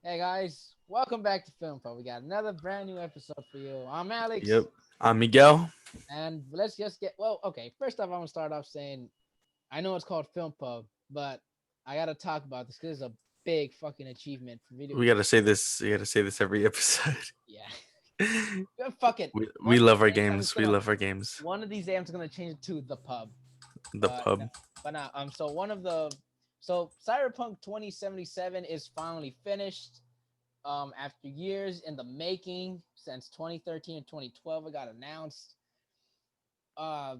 Hey guys, welcome back to Film Pub. We got another brand new episode for you. I'm Yep. Alex, I'm Miguel. and let's just get okay. First off, I'm gonna start off saying I know it's called Film Pub, but I gotta talk about this because it's a big fucking achievement for video We games. gotta say this. We gotta say this every episode. Yeah, yeah, fuck it. we One of these love our days, I'm just games. We gonna love our games. one of these days I'm just gonna change it to the pub. The But no, pub. so one of the Cyberpunk 2077 is finally finished. After years in the making since 2013 and 2012, it got announced. Uh,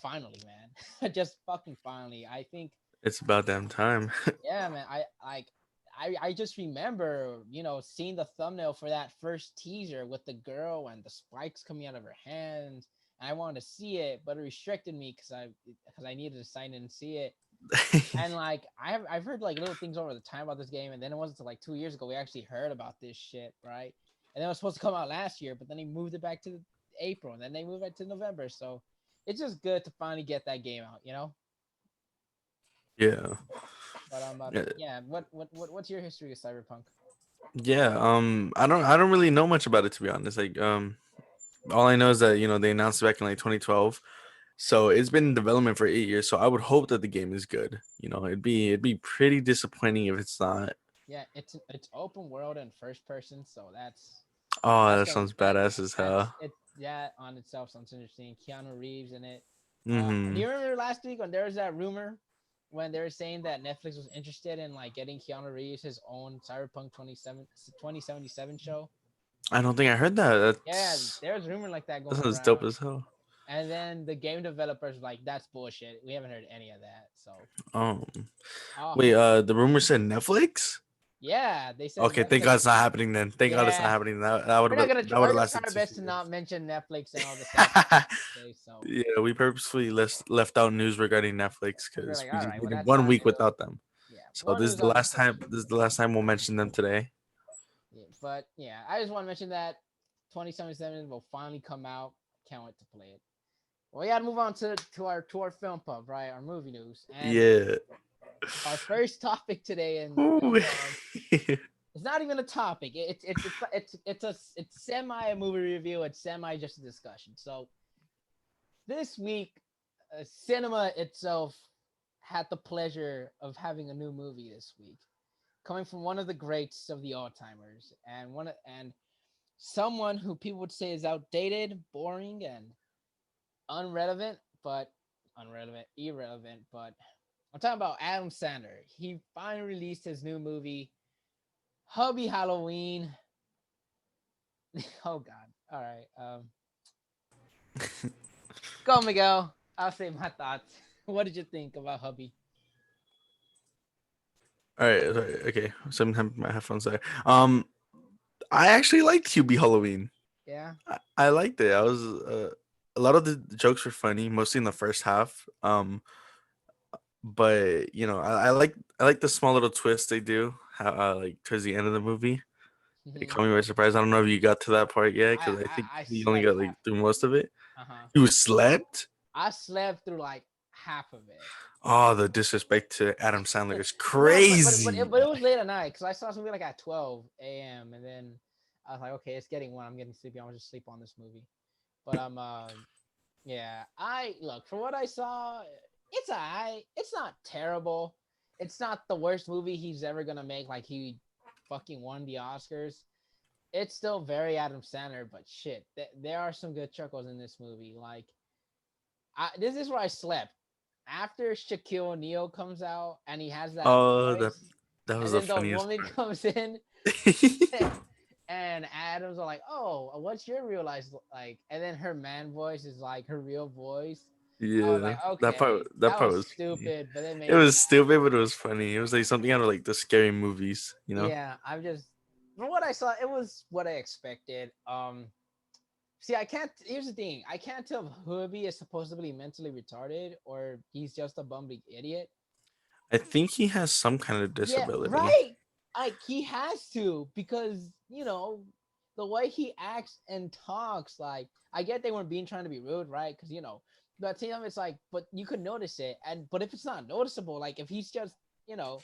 finally, man, just fucking finally. I think, It's about damn time. yeah, man. I just remember, seeing the thumbnail for that first teaser with the girl and the spikes coming out of her hands. And I wanted to see it, but it restricted me because I needed to sign in and see it. And like I've heard like little things over the time about this game, and then it wasn't until like 2 years ago we actually heard about this shit, right? And then it was supposed to come out last year, but then they moved it back to April, and then they moved it to November. So it's just good to finally get that game out. yeah. But Yeah. yeah, what's your history of Cyberpunk? Yeah. I don't really know much about it, to be honest. All I know is that they announced it back in like 2012. So it's been in development for 8 years. So I would hope that the game is good. It'd be pretty disappointing if it's not. Yeah, it's open world and first person, so Oh, that's that gonna sounds badass as hell. that on itself sounds interesting. Keanu Reeves in it. Do Mm-hmm. you remember last week when there was that rumor when they were saying that Netflix was interested in like getting Keanu Reeves his own Cyberpunk 2077 show? I don't think I heard that. Yeah, there was a rumor like that That going sounds dope around. as hell. And then the game developers were like, that's bullshit. We haven't heard any of that. So, Oh. oh, Wait, the rumor said Netflix? yeah, they said Okay, thank Netflix. God it's not happening then. Thank God it's not Yeah, happening. That would we're have not been gonna that would we're have gonna try lasted our too best to years. not mention Netflix and all the sad stuff that they say. So Yeah, we purposefully left out news regarding Netflix we're because like, we all just right, well needed that's one not week new. without them. Yeah, So well news on this one. this is the last time we'll mention them today. Yeah, but yeah, I just want to mention that 2077 will finally come out. Can't wait to play it. Well, we gotta move on to our film pub, right? Our movie news, and Yeah. our first topic today in film Ooh. pub. It's not even a topic. It's semi movie review. It's semi just a discussion. So this week, cinema itself had the pleasure of having a new movie this week, coming from one of the greats of the all timers, and someone who people would say is outdated, boring, and unrelevant, but irrelevant. But I'm talking about Adam Sandler. He finally released his new movie, Hubie Halloween. Oh God! All right, go Miguel. I'll say my thoughts. What did you think about Hubby? All right, sorry, okay. Sometimes my headphones there. I actually liked Hubie Halloween. Yeah. I liked it. I was a lot of the jokes were funny, mostly in the first half. But I like the small little twist they do. How like towards the end of the movie, it Mhm. caught me by surprise. I don't know if you got to that part yet I, because I think I I you only slept got like half through of it. most of it. Uh huh. You slept. I slept through like half of it. Oh, the disrespect to Adam Sandler is No, but crazy. it was late at night because I saw something like at 12 a.m. and then I was like, okay, it's getting one. I'm getting sleepy. I'm gonna just sleep on this movie. But yeah. I look for what I saw. It's alright. It's not terrible. It's not the worst movie he's ever gonna make. Like he fucking won the Oscars. It's still very Adam Sandler, but shit, there are some good chuckles in this movie. Like this is where I slept after Shaquille O'Neal comes out and he has that Oh, voice, that was and the then the funniest woman part. comes in, and Adams are like, "Oh, what's your real life like?" And then her man voice is like her real voice. I was Yeah, like, "Okay, that that part was was funny. stupid," but it It made me was laugh. stupid, but it was funny. It was like something out of like the scary movies. Yeah, I'm just from what I saw, it was what I expected. See, I can't. Here's the thing: I can't tell if Hubie is supposedly mentally retarded or he's just a bumbling idiot. I think he has some kind of Yeah, disability. right. Like he has to because the way he acts and talks. Like I get they weren't being trying to be rude, right? Because but to him it's like, but you could notice it, and but if it's not noticeable, like if he's just you know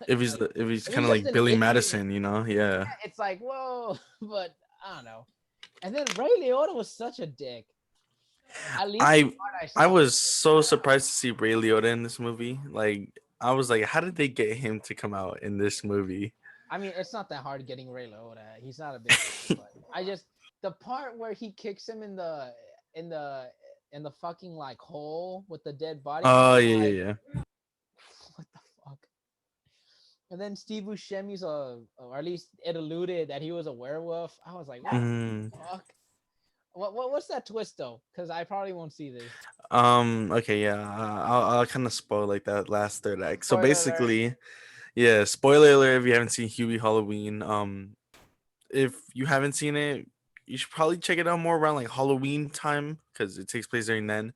if he's If kind he's of just like an Billy idiot, Madison, you know? Yeah. it's like whoa. But I don't know. And then Ray Liotta was such a dick. At least the I part I I saw. was so surprised to see Ray Liotta in this movie. Like I was like, how did they get him to come out in this movie? I mean, it's not that hard getting Ray Liotta. He's not a big deal, but I just the part where he kicks him in the in the fucking like hole with the dead body. Oh I'm yeah, like, yeah, what the fuck? And then Steve Buscemi's or at least it alluded that he was a werewolf. I was like, what yeah. the fuck? What's that twist though? Because I probably won't see this. Okay, yeah. I'll kind of spoil like that last third act. So Spoiler alert. basically, yeah. Spoiler alert if you haven't seen Hubie Halloween. If you haven't seen it, you should probably check it out more around like Halloween time because it takes place during then.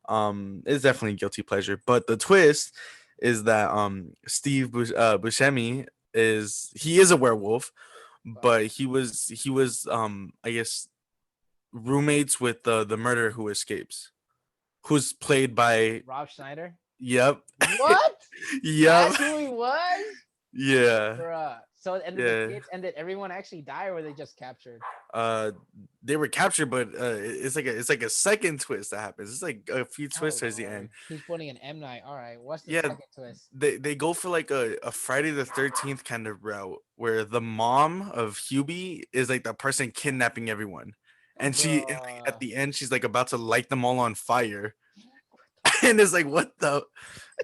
It's definitely a guilty pleasure. But the twist is that Buscemi is a werewolf, Fuck. but he was I guess roommates with the murderer who escapes, who's played by Rob Schneider. yep. What? Yep. That's who he was? Yeah. Bruh. So and then the Yeah. kids and did everyone actually die or were they just captured? Uh they were captured, but it's like a second twist that happens. It's like a few Oh twists towards the end. Lord. He's putting an M Night. All right. What's the Yeah, second twist? they go for like a Friday the 13th kind of route where the mom of Hubie is like the person kidnapping everyone. And like, at Bruh. the end she's like about to light them all on fire. And it's like what the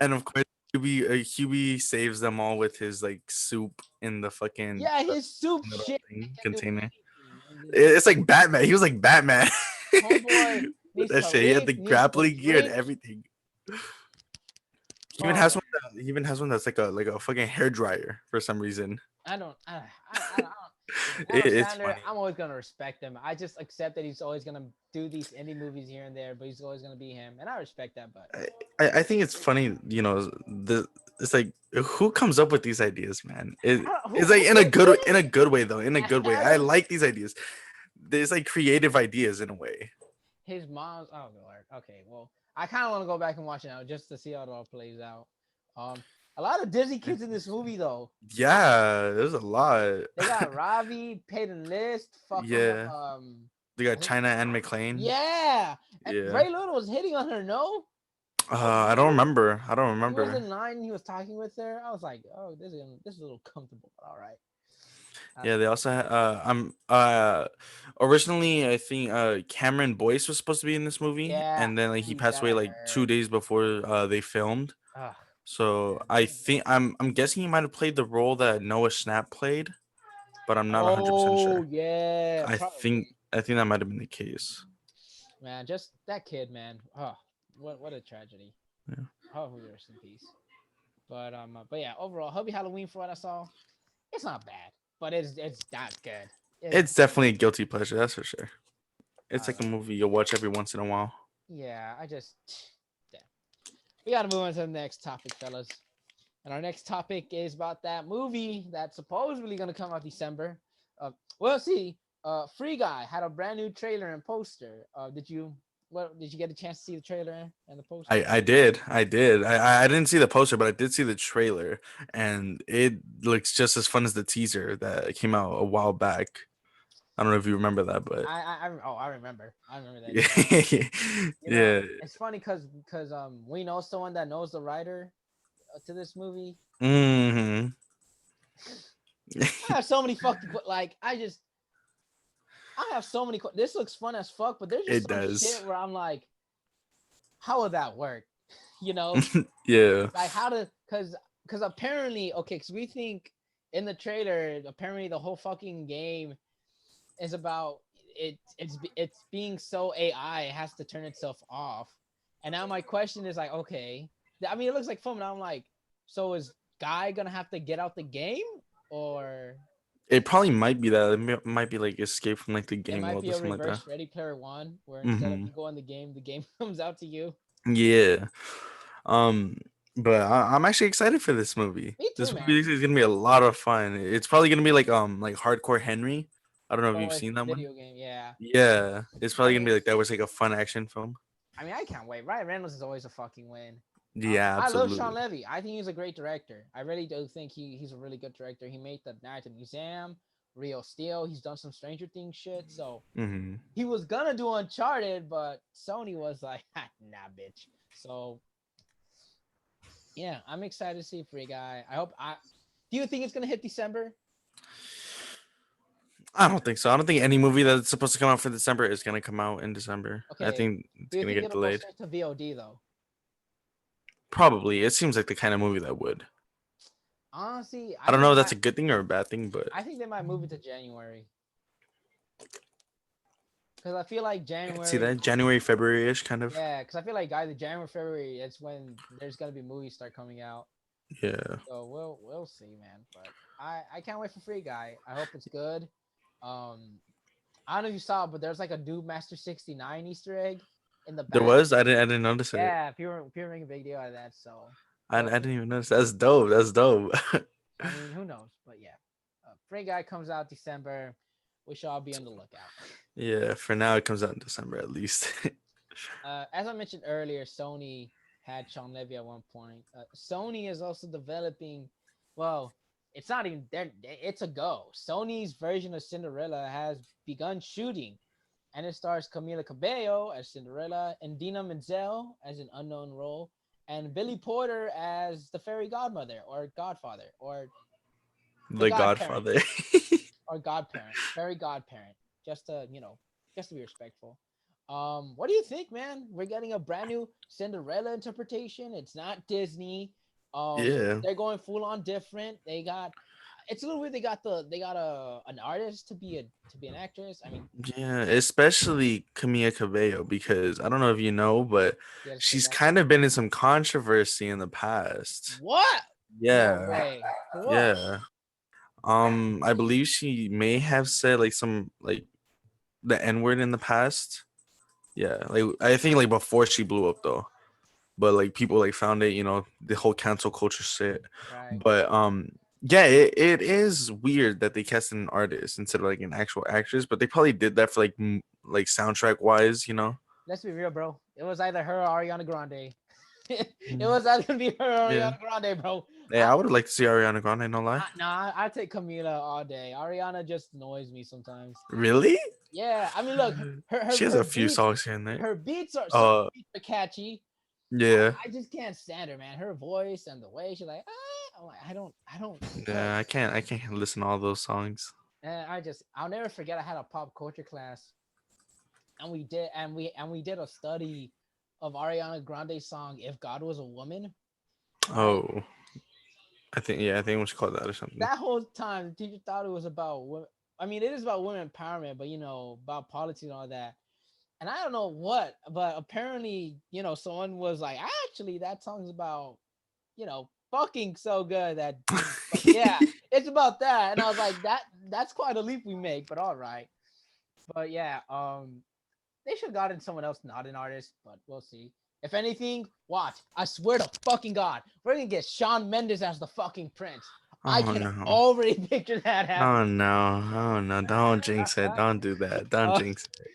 and of course Hubie saves them all with his like soup in the fucking Yeah, his soup little shit thing, can do container. anything. It's like Batman. He was like Batman. Homeboy With needs that to shit. He had the eat, needs to grappling gear and drink. everything. Oh, He even has one that's like a fucking hair dryer for some reason. I don't. I don't. It's Sandler, funny. I'm always gonna respect him. I just accept that he's always gonna do these indie movies here and there, but he's always gonna be him, and I respect that. But I think it's funny, you know, it's like who comes up with these ideas, man? It's like who did in a it? good way though. In a good way. I Adam, like these ideas. There's like creative ideas in a way. his mom's. Oh Lord. Okay, well, I kind of want to go back and watch it now just to see how it all plays out. A lot of Disney kids in this movie though. Yeah, there's a lot. They got Ravi, Peyton List, fucking Yeah. They got China and McClane. yeah. And Yeah. Ray Liotta was hitting on her, no? I don't remember. I don't He was remember. in line and he was talking with her. I was like, oh, this is a little comfortable, but all right. Yeah, they also had originally I think Cameron Boyce was supposed to be in this movie, Yeah, and then like he please, passed that away I like 2 days before they filmed. heard. So I think I'm guessing he might have played the role that Noah Schnapp played, but I'm not 100% Oh sure. yeah, probably. I think that might have been the case. Man, just that kid, man. Oh, what a tragedy. Yeah. Oh, rest in peace. But yeah, overall, Hubie Halloween for what I saw, it's not bad, but it's not good. It's definitely a guilty pleasure, that's for sure. It's like a know. movie you'll watch every once in a while. Yeah, damn. We gotta move on to the next topic, fellas. And our next topic is about that movie that's supposedly gonna come out December. Well, see, Free Guy had a brand new trailer and poster. Did you get a chance to see the trailer and the poster? I did. I didn't see the poster, but I did see the trailer, and it looks just as fun as the teaser that came out a while back. I don't know if you remember that, but I remember. I remember that. yeah. It's funny because we know someone that knows the writer to this movie. Mm-hmm. I have so many fucking I have so many. This looks fun as fuck, but there's just some shit where I'm like, how would that work? You know? Yeah. Like how to, because apparently, okay, because we think in the trailer, apparently the whole fucking game is about it's being so AI, it has to turn itself off. And now my question is like, okay, I mean, it looks like fun. And I'm like, so is Guy gonna have to get out the game or? It probably might be that. It might be like Escape from like the It game might world be or a something like that. reverse Ready Player One, where instead of you go in the game comes out to you. Yeah. But I'm actually excited for this movie. Me too, This man. movie is gonna be a lot of fun. It's probably gonna be like Hardcore Henry. I don't know if you've It's seen the that one. video game, yeah. Yeah, it's probably I gonna mean, be like that. Was like a fun action film. I can't wait. Ryan Reynolds is always a fucking win. Yeah, I love Sean absolutely. Levy. I think he's a great director. I really do think he's a really good director. He made the Night at the Museum, Rio Steel. He's done some Stranger Things shit. So Hmm. he was gonna do Uncharted, but Sony was like, nah, bitch. So yeah, I'm excited to see Free Guy. I hope I. Do you think it's gonna hit December? I don't think so. I don't think any movie that's supposed to come out for December is gonna come out in December. I Okay. think it's Do you gonna think get it'll go delayed. straight to VOD though? Probably. It seems like the kind of movie that would. Honestly, I don't know if that's a good thing or a bad thing, but I think they might move it to January because I feel like I could see January. that January, February-ish kind of. Yeah, because I feel like either January or February, it's when there's gonna be movies start coming out. Yeah. So we'll see, man. But I can't wait for Free Guy. I hope it's good. I don't know if you saw it, but there's like a new Master 69 Easter egg in the There back. was. I didn't notice it. Yeah, people make a big deal out of that. So I we'll didn't see. even notice. That's dope. That's dope. I mean, who knows? But yeah, Free Guy comes out December. We shall all be on the lookout. Yeah. For now, it comes out in December at least. As I mentioned earlier, Sony had Sean Levy at one point. Sony is also developing. Well, it's not even there. It's a go. Sony's version of Cinderella has begun shooting, and it stars Camila Cabello as Cinderella, Indena Menzel as an unknown role, and Billy Porter as the fairy godmother or godfather or the The godparent Godfather. or godparent, fairy godparent. Just to just to be respectful. What do you think, man? We're getting a brand new Cinderella interpretation. It's not Disney. Yeah. They're going full on different. They got it's a little weird. They got an artist to be an actress. I mean, Yeah, especially Camila Cabello, because I don't know if you know, but she has a thick she's kind accent. of been in some controversy in the past. What? No Yeah, way. For what? yeah. I believe she may have said like some like the N word in the past. Yeah, like I think like before she blew up though, but like people like found it, the whole cancel culture shit. Right. But yeah, it is weird that they cast an artist instead of like an actual actress, but they probably did that for like like soundtrack wise. Let's be real, bro. It was either her or Ariana Grande. It Mm. was either gonna be her or Yeah. Ariana Grande, bro. Yeah, I would like to see Ariana Grande, no lie. I take Camila all day. Ariana just annoys me sometimes. Really? Yeah, I mean, look, She has a few songs here and there. her beats are some Uh, beats are catchy. yeah. I just can't stand her, man. Her voice and the way she's like, I'm like, I don't. Yeah, I can't listen to all those songs. And I'll never forget. I had a pop culture class, and we did a study of Ariana Grande's song "If God Was a Woman." Right. Oh, I think we should call that or something. That whole time, the teacher thought it was about women. I mean, it is about women empowerment, but about politics and all that. And I don't know what, but apparently, someone was like, actually, that song's about, fucking so good that, yeah, it's about that. And I was like, that's quite a leap we make, but all right. But yeah, they should have gotten someone else, not an artist, but we'll see. If anything, watch. I swear to fucking God, we're gonna get Shawn Mendes as the fucking prince. I Oh can no. already picture that Oh happening. no. Oh no. Don't jinx it. Don't do that. Don't Uh, jinx it.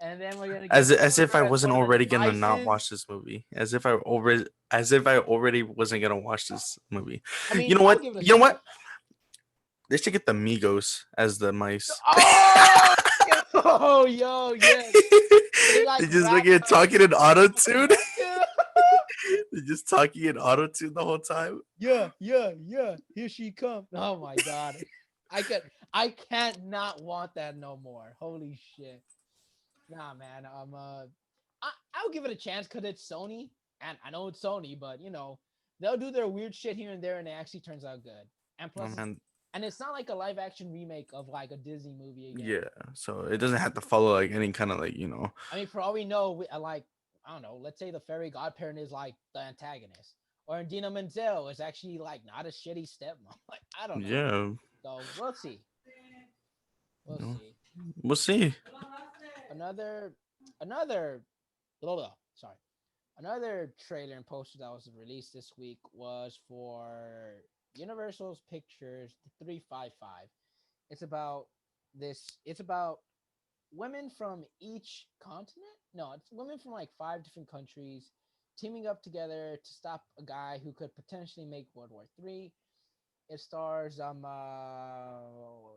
and then we're gonna get As if I Samberg as wasn't one of the already gonna not devices. watch this movie. As if I already wasn't gonna watch this movie. I You mean, know I'll what? give it a You know chance. what? They should get the Migos as the mice. Oh, yo, yes. They like They just rap fucking talking in auto tune. yeah, They're just talking in auto tune the whole time. yeah, yeah, yeah. Here she comes. Oh my God, I can't not want that no more. Holy shit. Nah, man. I'll give it a chance because it's Sony, and I know it's Sony, but they'll do their weird shit here and there, and it actually turns out good. And Oh plus, man, and it's not like a live action remake of like a Disney movie again. yeah. So it doesn't have to follow like any kind of like I mean, for all we know, like I don't know. Let's say the fairy godparent is like the antagonist, or Indena Menzel is actually like not a shitty stepmom. Like I don't know. yeah. So we'll see. We'll You know, see. we'll see. Another, another. Blah, blah, sorry. Another trailer and poster that was released this week was for Universal's Pictures 355. It's about It's about women from each continent. No, it's women from like 5 different countries teaming up together to stop a guy who could potentially make World War III. It stars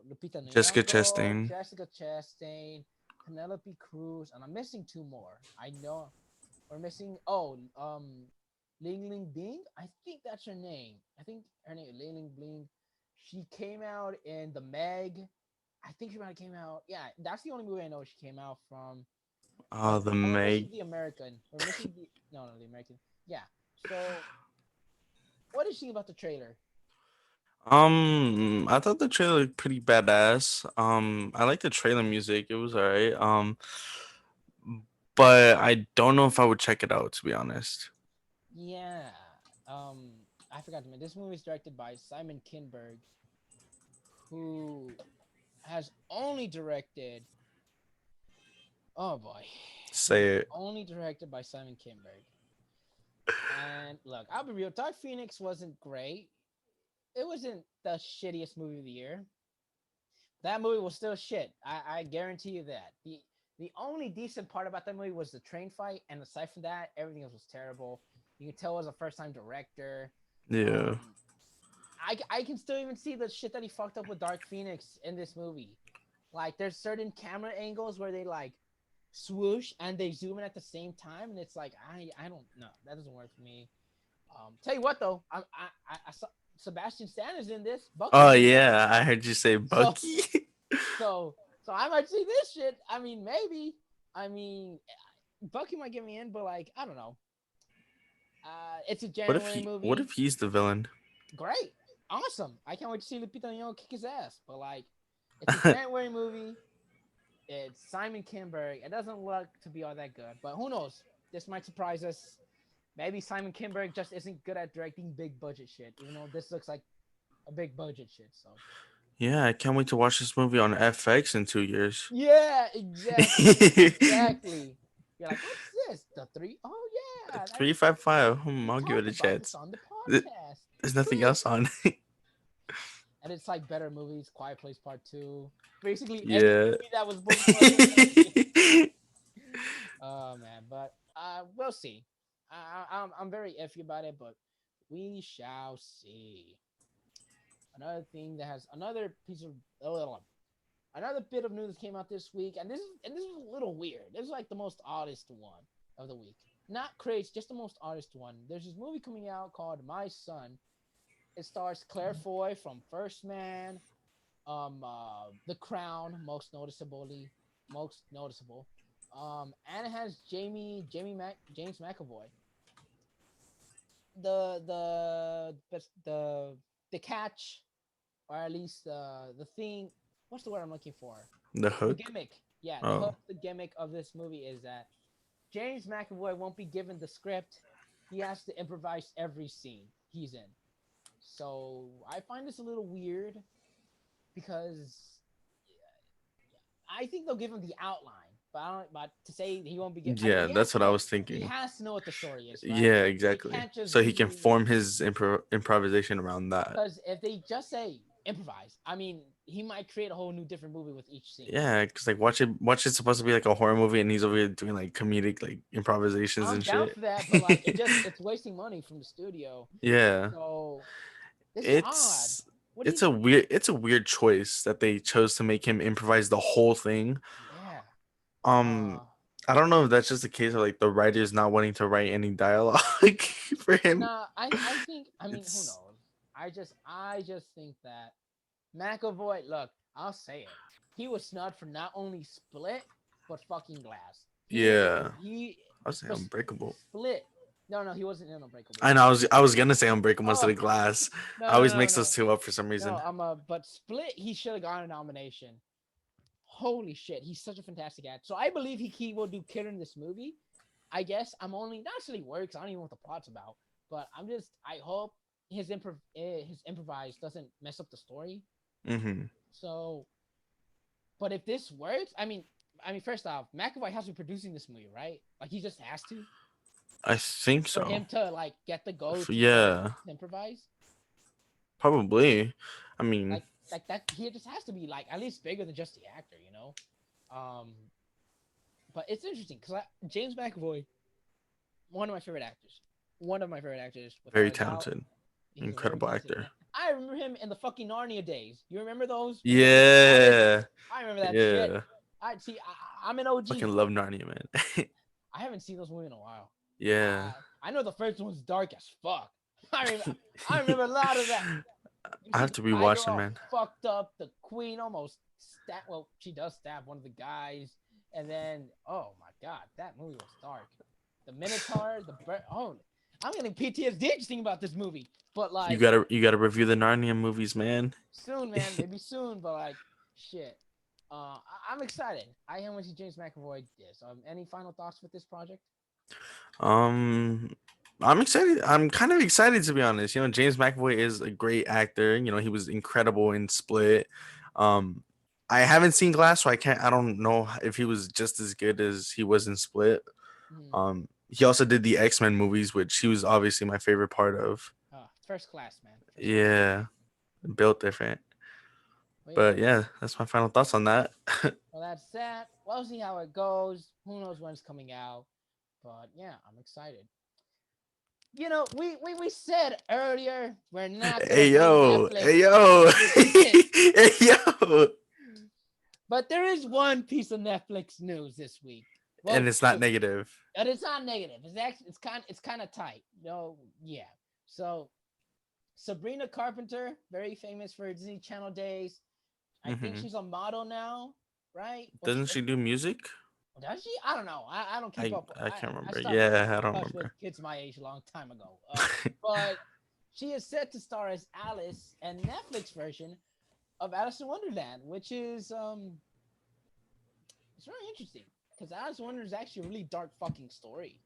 Lupita Jessica Nyong'o, Chastain. Jessica Chastain, Penelope Cruz, and I'm missing two more. I know we're missing. Ling Ling Bing. I think that's her name. I think her name is Ling Ling Bing. She came out in the Meg. I think she might have came out. Yeah, that's the only movie I know she came out from. Oh, the We're missing Meg. the American. We're missing the the American. Yeah. So, what do you think about the trailer? I thought the trailer looked pretty badass. I like the trailer music. It was alright. But I don't know if I would check it out, to be honest. Yeah. I forgot to mention this movie is directed by Simon Kinberg, who has only directed. Oh boy, Say it. only directed by Simon Kinberg. And look, I'll be real. Dark Phoenix wasn't great. It wasn't the shittiest movie of the year. That movie was still shit. I guarantee you that. The only decent part about that movie was the train fight, and aside from that, everything else was terrible. You can tell it was a first time director. Yeah. I can still even see the shit that he fucked up with Dark Phoenix in this movie. Like there's certain camera angles where they like swoosh and they zoom in at the same time, and it's like I don't know, that doesn't work for me. Tell you what though, I saw Sebastian Stan is in this. Oh Bucky's in this. yeah, I heard you say So Bucky. so so I might see this shit. I mean maybe. I mean Bucky might get me in, but like I don't know. It's a January What movie. if he's the villain? Great, awesome. I can't wait to see Lupita Nyong'o kick his ass. But like, it's a January movie. It's Simon Kinberg. It doesn't look to be all that good, but who knows? This might surprise us. Maybe Simon Kinberg just isn't good at directing big budget shit, even though this looks like a big budget shit. So Yeah, I can't wait to watch this movie on FX in 2 years. yeah, exactly. You're like, what's this? The three? Oh yeah, that's 355. we I'll give it talked a about this chance. on the Th- podcast. There's nothing Great. else on. And it's like better movies, Quiet Place Part 2. Basically, any Yeah. movie that was booked for this movie. Oh man, but we'll see. I'm very iffy about it, but we shall see. Another thing that has another piece of another bit of news came out this week, and this is a little weird. This is like the most oddest one of the week. Not crazy, just the most oddest one. There's this movie coming out called My Son. It stars Claire Foy from First Man, The Crown, most noticeable. And it has James McAvoy. The catch, or at least the thing. What's the word I'm looking for? The The hook. gimmick. Yeah, Oh. the gimmick of this movie is that James McAvoy won't be given the script. He has to improvise every scene he's in. So I find this a little weird because I think they'll give him the outline, but but to say he won't be getting, I mean, Yeah, that's what I was he thinking. has to know what the story is, right? Yeah, He exactly. can't just So he can be form his improvisation around that. because if they just say improvise, I mean, he might create a whole new different movie with each scene. Yeah, because like watch it supposed to be like a horror movie, and he's over here doing like comedic like improvisations I'm and down shit. for that, but like it's wasting money from the studio. Yeah, So this is odd. it's What do you? it's a weird choice that they chose to make him improvise the whole thing. Yeah. Um, Uh, I don't know if that's just a case of like the writers not wanting to write any dialogue for him. nah. I think. I mean, who It's knows? I just think that McAvoy. Look, I'll say it. He was snubbed for not only Split, but fucking Glass. yeah. He I was saying for Unbreakable. Split. No, he wasn't in Unbreakable. I know. I was gonna say Unbreakable instead Oh of Glass. no, I no, always no, mix no, those two up for some no. reason. But Split. He should have gotten a nomination. Holy shit, he's such a fantastic actor. So I believe he will do killer in this movie. I guess I'm only not necessarily worried because I don't even know what the plot's about. But I hope his improvise doesn't mess up the story. Mm-hmm. So, but if this works, I mean, first off, McAvoy has to be producing this movie, right? Like he just has to I think for so. him to like get the go to Yeah, improvise. probably. I mean, Like that, he just has to be like at least bigger than just the actor, you know. Um, but it's interesting because James McAvoy one of my favorite actors. One of my favorite actors, without Very a doubt. talented, He's a very incredible talented actor. man. I remember him in the fucking Narnia days. You remember those? When he was Yeah, I remember that shit. yeah. I see. I'm an OG. Fucking love Narnia, man. I haven't seen those movies in a while. Yeah. I know the first one's dark as fuck. I remember a lot of that. You I see have the to tiger rewatch them, all man. fucked up. The queen almost stab. Well, she does stab one of the guys, and then oh my god, that movie was dark. The Minotaur, oh, I'm getting PTSD just thinking about this movie. But like You gotta review the Narnia movies, man. soon, man, maybe soon. But like shit, I'm excited. I am when see James McAvoy. Yes. Any final thoughts with this project? Um, I'm excited. I'm kind of excited to be honest. You know, James McAvoy is a great actor. You know, he was incredible in Split. Um, I haven't seen Glass, so I can't. I don't know if he was just as good as he was in Split. Hmm. He also did the X-Men movies, which he was obviously my favorite part of. First class, man. First class. Yeah, built different. But yeah, But yeah, that's my final thoughts on that. well, that's that. We'll see how it goes. Who knows when it's coming out? But yeah, I'm excited. You know, we said earlier we're not gonna Hey bring yo, Netflix hey yo, into this, hey yo. but there is one piece of Netflix news this week. And Well, it's not two, negative. and it's not negative. It's actually it's kind of tight. No, yeah. So Sabrina Carpenter, very famous for Disney Channel days. I think Hmm. she's a model now, right? Doesn't she do music? Does she? I don't know. I don't keep up. I can't I remember. stopped Yeah, I don't touch with remember. kids my age a long time ago. But she is set to star as Alice and Netflix version of Alice in Wonderland, which is it's very interesting because Alice in Wonderland is actually a really dark fucking story,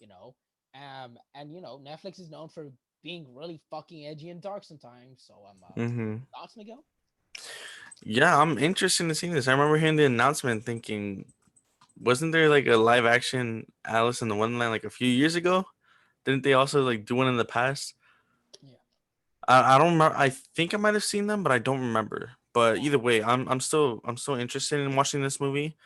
you know. And you know Netflix is known for being really fucking edgy and dark sometimes. So Hmm. thoughts, Miguel? Yeah, I'm interested in seeing this. I remember hearing the announcement, thinking, wasn't there like a live action Alice in the Wonderland like a few years ago? Didn't they also like do one in the past? Yeah. I don't remember. I think I might have seen them, but I don't remember. But either way, I'm still interested in watching this movie.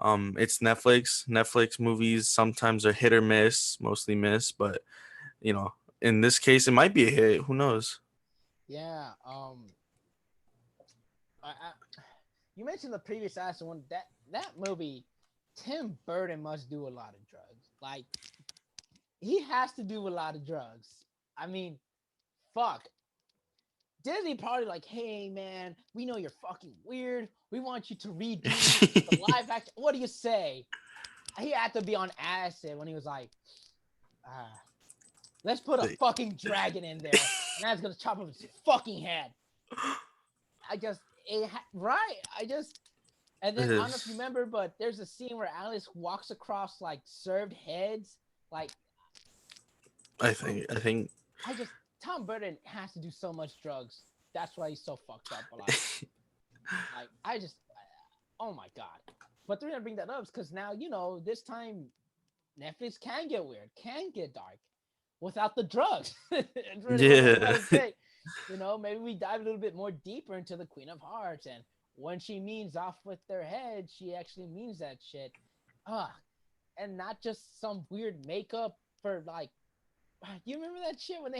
It's Netflix. Netflix movies sometimes are hit or miss, mostly miss, but you know, in this case, it might be a hit. Who knows? Yeah. You mentioned the previous Alice one. That movie, Tim Burton must do a lot of drugs. Like he has to do a lot of drugs. I mean, fuck. Disney probably like, hey man, we know you're fucking weird. We want you to redo the live action. What do you say? He had to be on acid when he was like, ah, let's put a fucking dragon in there, and that's gonna chop off his fucking head. Right. And then I don't know if you This, remember, but there's a scene where Alice walks across like served heads. Like I think, I just Tom Burton has to do so much drugs. That's why he's so fucked up. Like I just, oh my god. But the reason I bring that up is because now you know this time Netflix can get weird, can get dark, without the drugs. It's really what I'm trying yeah, to say. You know, maybe we dive a little bit more deeper into the Queen of Hearts, and when she means off with their head, she actually means that shit. Ah, and not just some weird makeup for like. You remember that shit when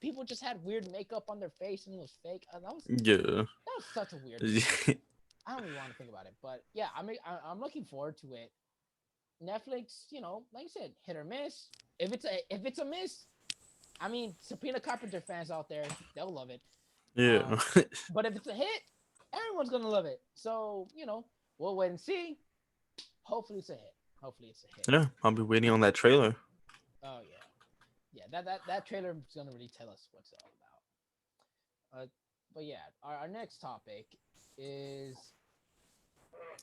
people just had weird makeup on their face and it was fake? yeah. That was such a weird movie. I don't even want to think about it, but yeah, I'm looking forward to it. Netflix, you know, like I said, hit or miss. If it's a miss, I mean, Sabrina Carpenter fans out there, they'll love it. Yeah. But if it's a hit, everyone's gonna love it. So you know, we'll wait and see. Hopefully, it's a hit. Hopefully, it's a hit. Yeah, I'll be waiting on that trailer. Oh yeah, yeah. That trailer is gonna really tell us what's all about. But yeah, our next topic is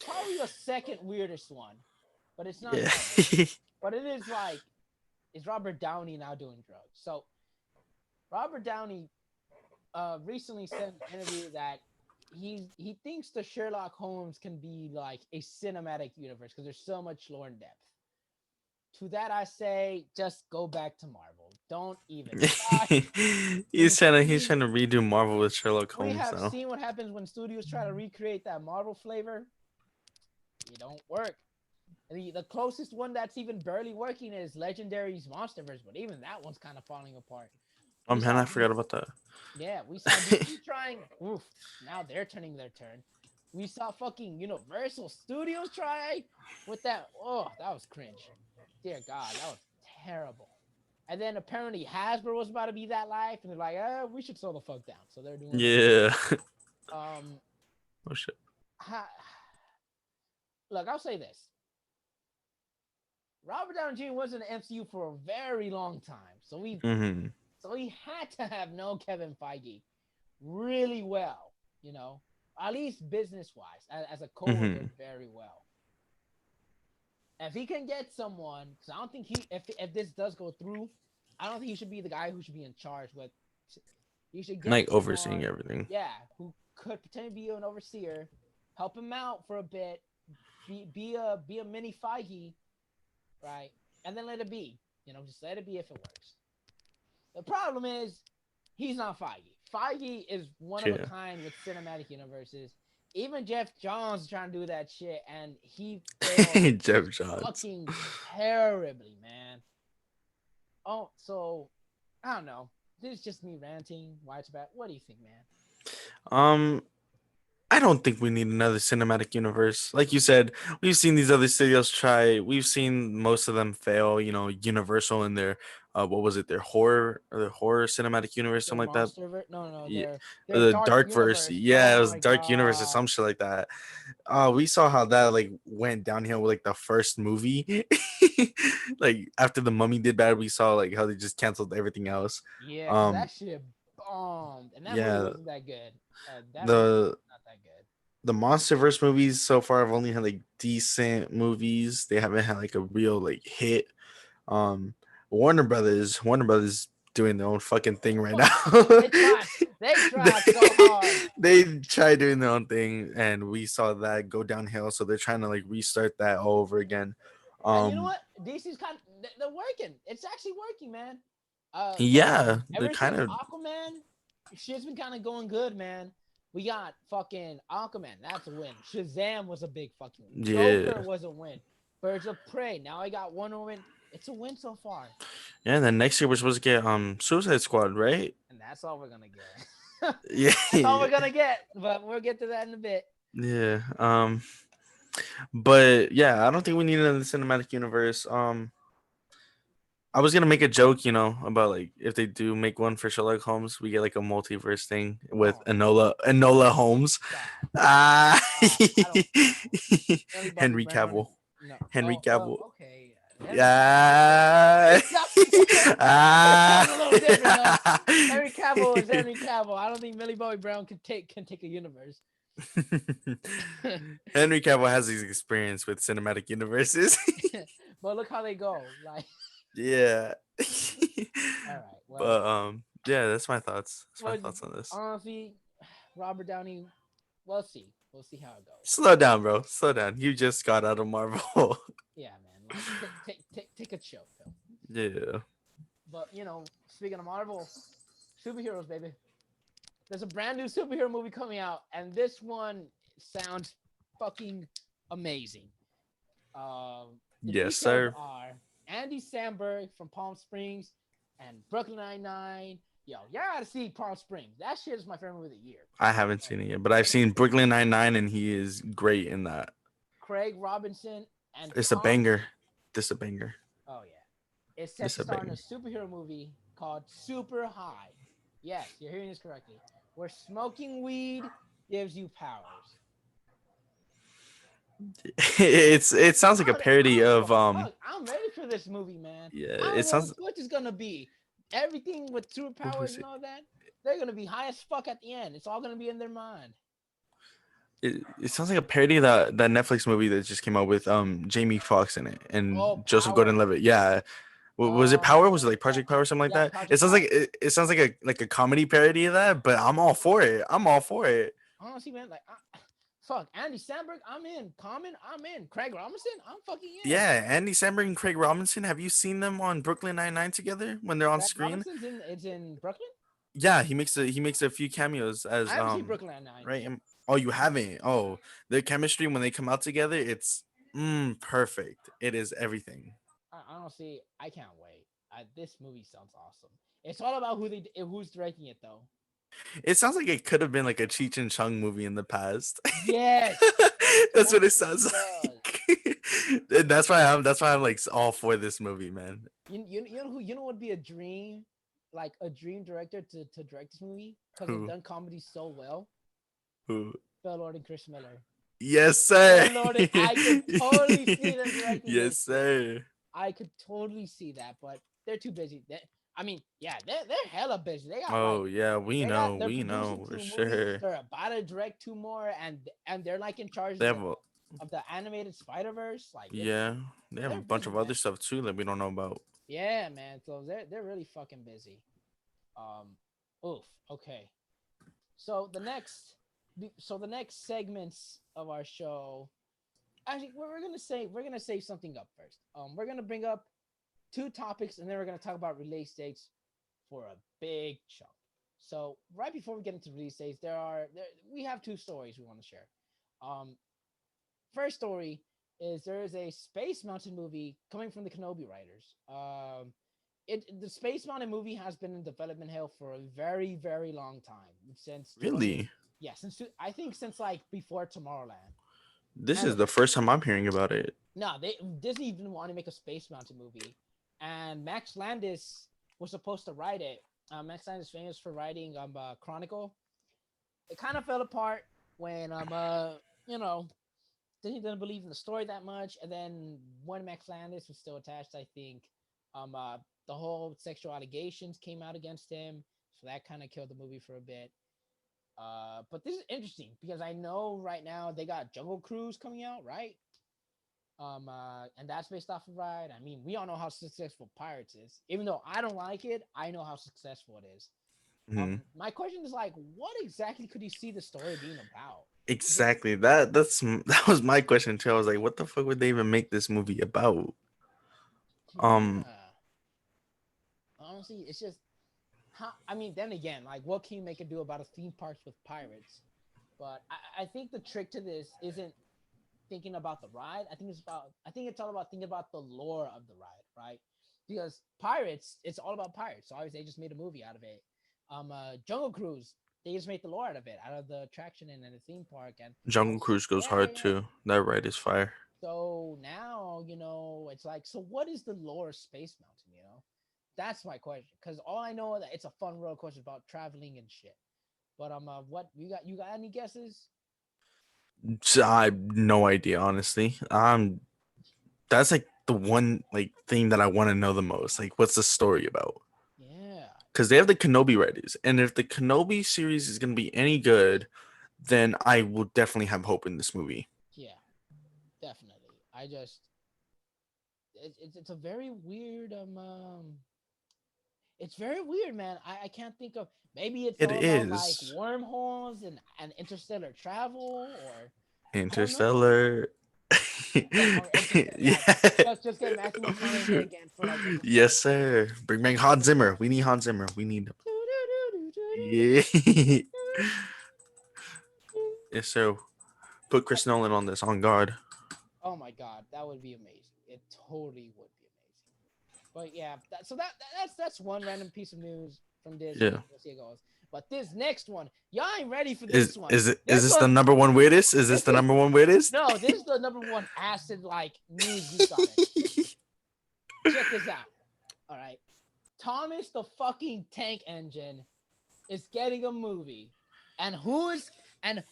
probably the second weirdest one, but it's not Yeah. that weird. But it is like, is Robert Downey now doing drugs? So Robert Downey recently said in an interview that he thinks the Sherlock Holmes can be like a cinematic universe because there's so much lore and depth. To that I say, just go back to Marvel. Don't even try. he's We've trying to he's seen trying to redo Marvel with Sherlock we Holmes have now. seen what happens when studios try to recreate that Marvel flavor. It don't work. The closest one that's even barely working is Legendary's Monsterverse, but even that one's kind of falling apart. Oh We man, saw I forgot about that. Yeah, we saw DC trying. Oof, now they're turning their turn. We saw fucking Universal Studios try with that. Oh, that was cringe. Dear God, that was terrible. And then apparently Hasbro was about to be that life, and they're like, we should slow the fuck down. So they're doing it. Yeah. Um, Oh shit. ha- Look, I'll say this: Robert Downey Jr. was in the MCU for a very long time, Mm-hmm. so he had to have known Kevin Feige really well, at least business wise, as a coworker, Mm-hmm. very well. If he can get someone, because I don't think if this does go through, I don't think he should be the guy who should be in charge. But he should get Like overseeing someone, everything. yeah, who could potentially be an overseer, help him out for a bit, be a mini Feige, right, and then let it be. Just let it be if it works. The problem is he's not Feige. Feige is one of a kind with cinematic universes. Even Jeff Johns is trying to do that shit, and he failed Jeff Johns. fucking terribly, man. Oh, so I don't know. This is just me ranting. Why it's bad? What do you think, man? Um, I don't think we need another cinematic universe. Like you said, we've seen these other studios try. We've seen most of them fail. Universal in their what was it? Their horror cinematic universe, Their something like that. monster no, Yeah, their the dark dark verse. universe. Yeah, it Oh was my dark universe or god. some shit like that. We saw how that like went downhill with like the first movie. Like after the Mummy did bad, we saw like how they just canceled everything else. Yeah, because Um, that shit bombed, and that movie yeah, wasn't that good. That movie was the not that good. the MonsterVerse movies so far have only had like decent movies. They haven't had like a real like hit. Um, Warner Brothers doing their own fucking thing right now. They tried. They they, tried so hard. they tried doing their own thing, and we saw that go downhill. So they're trying to like restart that all over again. And you know Um, what? DC's they're working. It's actually working, man. Look, yeah, they're ever kind since of Aquaman, shit's been kind of going good, man. We got fucking Aquaman. That's a win. Shazam was a big fucking win. yeah, Joker was a win. Birds of Prey. Now I got Wonder Woman. It's a win so far, yeah. And then next year we're supposed to get Suicide Squad, right? and that's all we're gonna get. That's all Yeah, we're gonna get. But we'll get to that in a bit. yeah. But yeah, I don't think we need another cinematic universe. I was gonna make a joke, about like if they do make one for Sherlock Holmes, we get like a multiverse thing with Oh, Enola Holmes. stop. Ah, I don't. Millie Bobby Henry Brown. Cavill. No. Henry Oh, Cavill. okay. Henry Yeah. That's a little different though. Ah. Henry Cavill is Henry Cavill. I don't think Millie Bobby Brown can take a universe. Henry Cavill has his experience with cinematic universes. But look how they go. Like, Yeah. all right. Well, But yeah, that's my thoughts. That's my well, thoughts on this. honestly, Robert Downey. We'll see. We'll see how it goes. Slow down, bro. Slow down. You just got out of Marvel. Yeah, man. Like, take a chill pill. Yeah. But speaking of Marvel, superheroes, baby. There's a brand new superhero movie coming out, and this one sounds fucking amazing. The Yes, details sir. are Andy Samberg from Palm Springs and Brooklyn Nine-Nine. Yo, y'all gotta see Palm Springs. That shit is my favorite movie of the year. I haven't seen it yet, but I've seen Brooklyn Nine-Nine, and he is great in that. Craig Robinson and It's a banger. This a banger. Oh yeah, it's set This to a star in a banger. superhero movie called Super High. Yes, you're hearing this correctly. Where smoking weed gives you powers. It sounds like a I parody don't give of a fuck. I'm ready for this movie, man. Yeah, I it don't know sounds what it's gonna be. Everything with what superpowers was and it? all that, they're gonna be high as fuck at the end. It's all gonna be in their mind. It sounds like a parody of that Netflix movie that just came out with Jamie Foxx in it Oh, and Joseph power. Gordon-Levitt. Yeah. Was it Power? Was it like Yeah, Project Power or something like yeah, that? It Project sounds Power. like it sounds like a comedy parody of that, but I'm all for it. I'm all for it. Honestly, man, like, fuck, Andy Samberg, I'm in. Common, I'm in. Craig Robinson, I'm fucking in. Yeah, Andy Samberg and Craig Robinson. Have you seen them on Brooklyn Nine-Nine together when they're on Craig screen? Robinson's in. It's in Brooklyn. Yeah, he makes a few cameos I as haven't seen Brooklyn Nine-Nine. right. Oh, you haven't? Oh, their chemistry when they come out together, it's Perfect. It is everything. Honestly, I can't wait. This movie sounds awesome. It's all about who's directing it though. It sounds like it could have been like a Cheech and Chong movie in the past. Yes, it That's what it totally sounds does. like. And that's why I'm like all for this movie, man. You know what would be a dream, like a dream director to direct this movie because they've Who? done comedy so well. Who? Phil Lord and Chris Miller. Yes, sir. Phil Lord, I could totally see them directing Yes, this shit. sir. I could totally see that, but they're too busy. I mean, yeah, they're hella busy. They got like Oh yeah, they're we producing know for 2 movies. sure. They're about to direct 2 more, and they're like in charge They have a of the animated Spider Verse. Like yeah, they have a they're bunch busy, of man. other stuff too that we don't know about. Yeah, man. So they're really fucking busy. Um, oof. Okay. So the next segments of our show. Actually, we're gonna save something up first. We're gonna bring up 2 topics, and then we're gonna talk about release dates for a big chunk. So right before we get into release dates, we have 2 stories we want to share. Um, First story is there is a Space Mountain movie coming from the Kenobi writers. The Space Mountain movie has been in development hell for a very very long time since Really? yeah I think since like before Tomorrowland. This And is the first time I'm hearing about it. no, Disney didn't want to make a Space Mountain movie, and Max Landis was supposed to write it. Max Landis is famous for writing Chronicle. It kind of fell apart when you know Disney didn't believe in the story that much, and then when Max Landis was still attached, I think um uh the whole sexual allegations came out against him, so that kind of killed the movie for a bit. But this is interesting because I know right now they got Jungle Cruise coming out, right? And that's based off of Ride. I mean, we all know how successful Pirates is. Even though I don't like it, I know how successful it is. Mhm. My question is like, what exactly could you see the story being about? Is it? Exactly. That was my question too. I was like, what the fuck would they even make this movie about? Um, Yeah. Honestly, it's just how. I mean, then again, like, what can you make it do about a theme parks with pirates? But I think the trick to this isn't thinking about the ride. I think it's all about thinking about the lore of the ride, right? Because pirates, it's all about pirates. So obviously they just made a movie out of it. Jungle Cruise, they just made the lore out of it, out of the attraction and the theme park. And Jungle also, Cruise goes yeah, hard yeah. too. That ride is fire. So now, it's like, so what is the lore of Space Mountain, That's my question. Because all I know is that it's a fun roller coaster about traveling and shit. But what you got any guesses? So I have no idea, honestly. That's like the one like thing that I want to know the most. Like, what's the story about? Yeah. Because they have the Kenobi writers, and if the Kenobi series is gonna be any good, then I will definitely have hope in this movie. Yeah, definitely. It's a very weird it's very weird, man. I can't think of, maybe it's It all about like is wormholes and interstellar travel, or I don't know. Interstellar. Yeah, or Interstellar. Yeah. Yeah, just get Matthew McConaughey again for like Interstellar. Yes, sir. Bring back Hans Zimmer. We need Hans Zimmer. We need. Yeah. Yes, sir. Put Chris Nolan on this on guard. Oh my god, that would be amazing. It totally would be amazing. But yeah, that's one random piece of news from Yeah. Disney. We'll see how it goes. But this next one, y'all ain't ready for Is this one. is it is This this the one, number one weirdest? Is this this the is number one weirdest? no, this is the number one acid like news week on it. Check this out. All right, Thomas the fucking Tank Engine is getting a movie, and who's gonna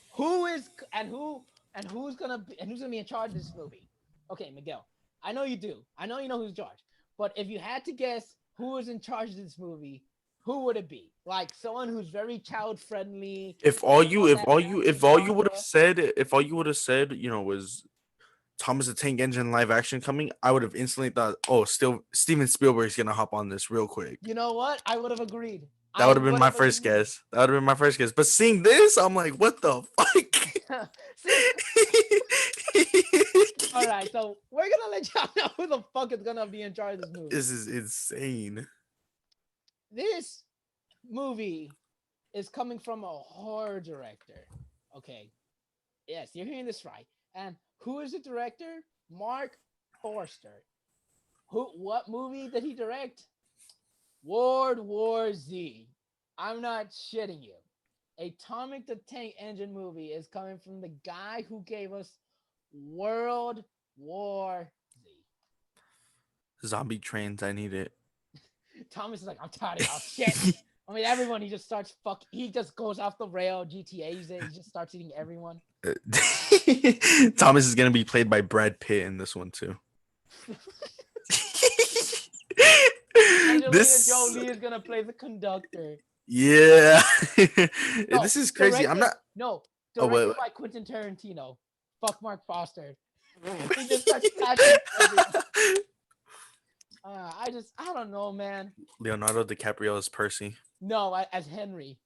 be in charge of this movie? Okay, Miguel, I know you do. I know you know who's in charge. But if you had to guess who is in charge of this movie, who would it be? Like someone who's very child friendly, If all doesn't you want if that all you massive if all you would have genre. said if all you would have said, was Thomas the Tank Engine live action coming, I would have instantly thought, oh, still Steven Spielberg's gonna hop on this real quick. You know what? I would have agreed. That I would have been would my have first agreed. guess. That would have been my first guess. But seeing this, I'm like, what the fuck? See, all right, so we're gonna let y'all know who the fuck is gonna be in charge of this movie. This is insane. This movie is coming from a horror director. Okay, yes, you're hearing this right. And who is the director? Mark Forster. What movie did he direct? World War Z. I'm not shitting you. Atomic the Tank Engine movie is coming from the guy who gave us World War Z. Zombie trains, I need it. Thomas is like, I'm tired of y'all shit. I mean, everyone, he just starts he just goes off the rail, GTA's it, he just starts eating everyone. Thomas is gonna be played by Brad Pitt in this one too. Angelina Jolie is gonna play the conductor. Yeah. No, this is crazy. I'm not. Directed by Quentin Tarantino. Fuck Mark Foster. He just starts catching I don't know, man. Leonardo DiCaprio as Percy. No, as Henry.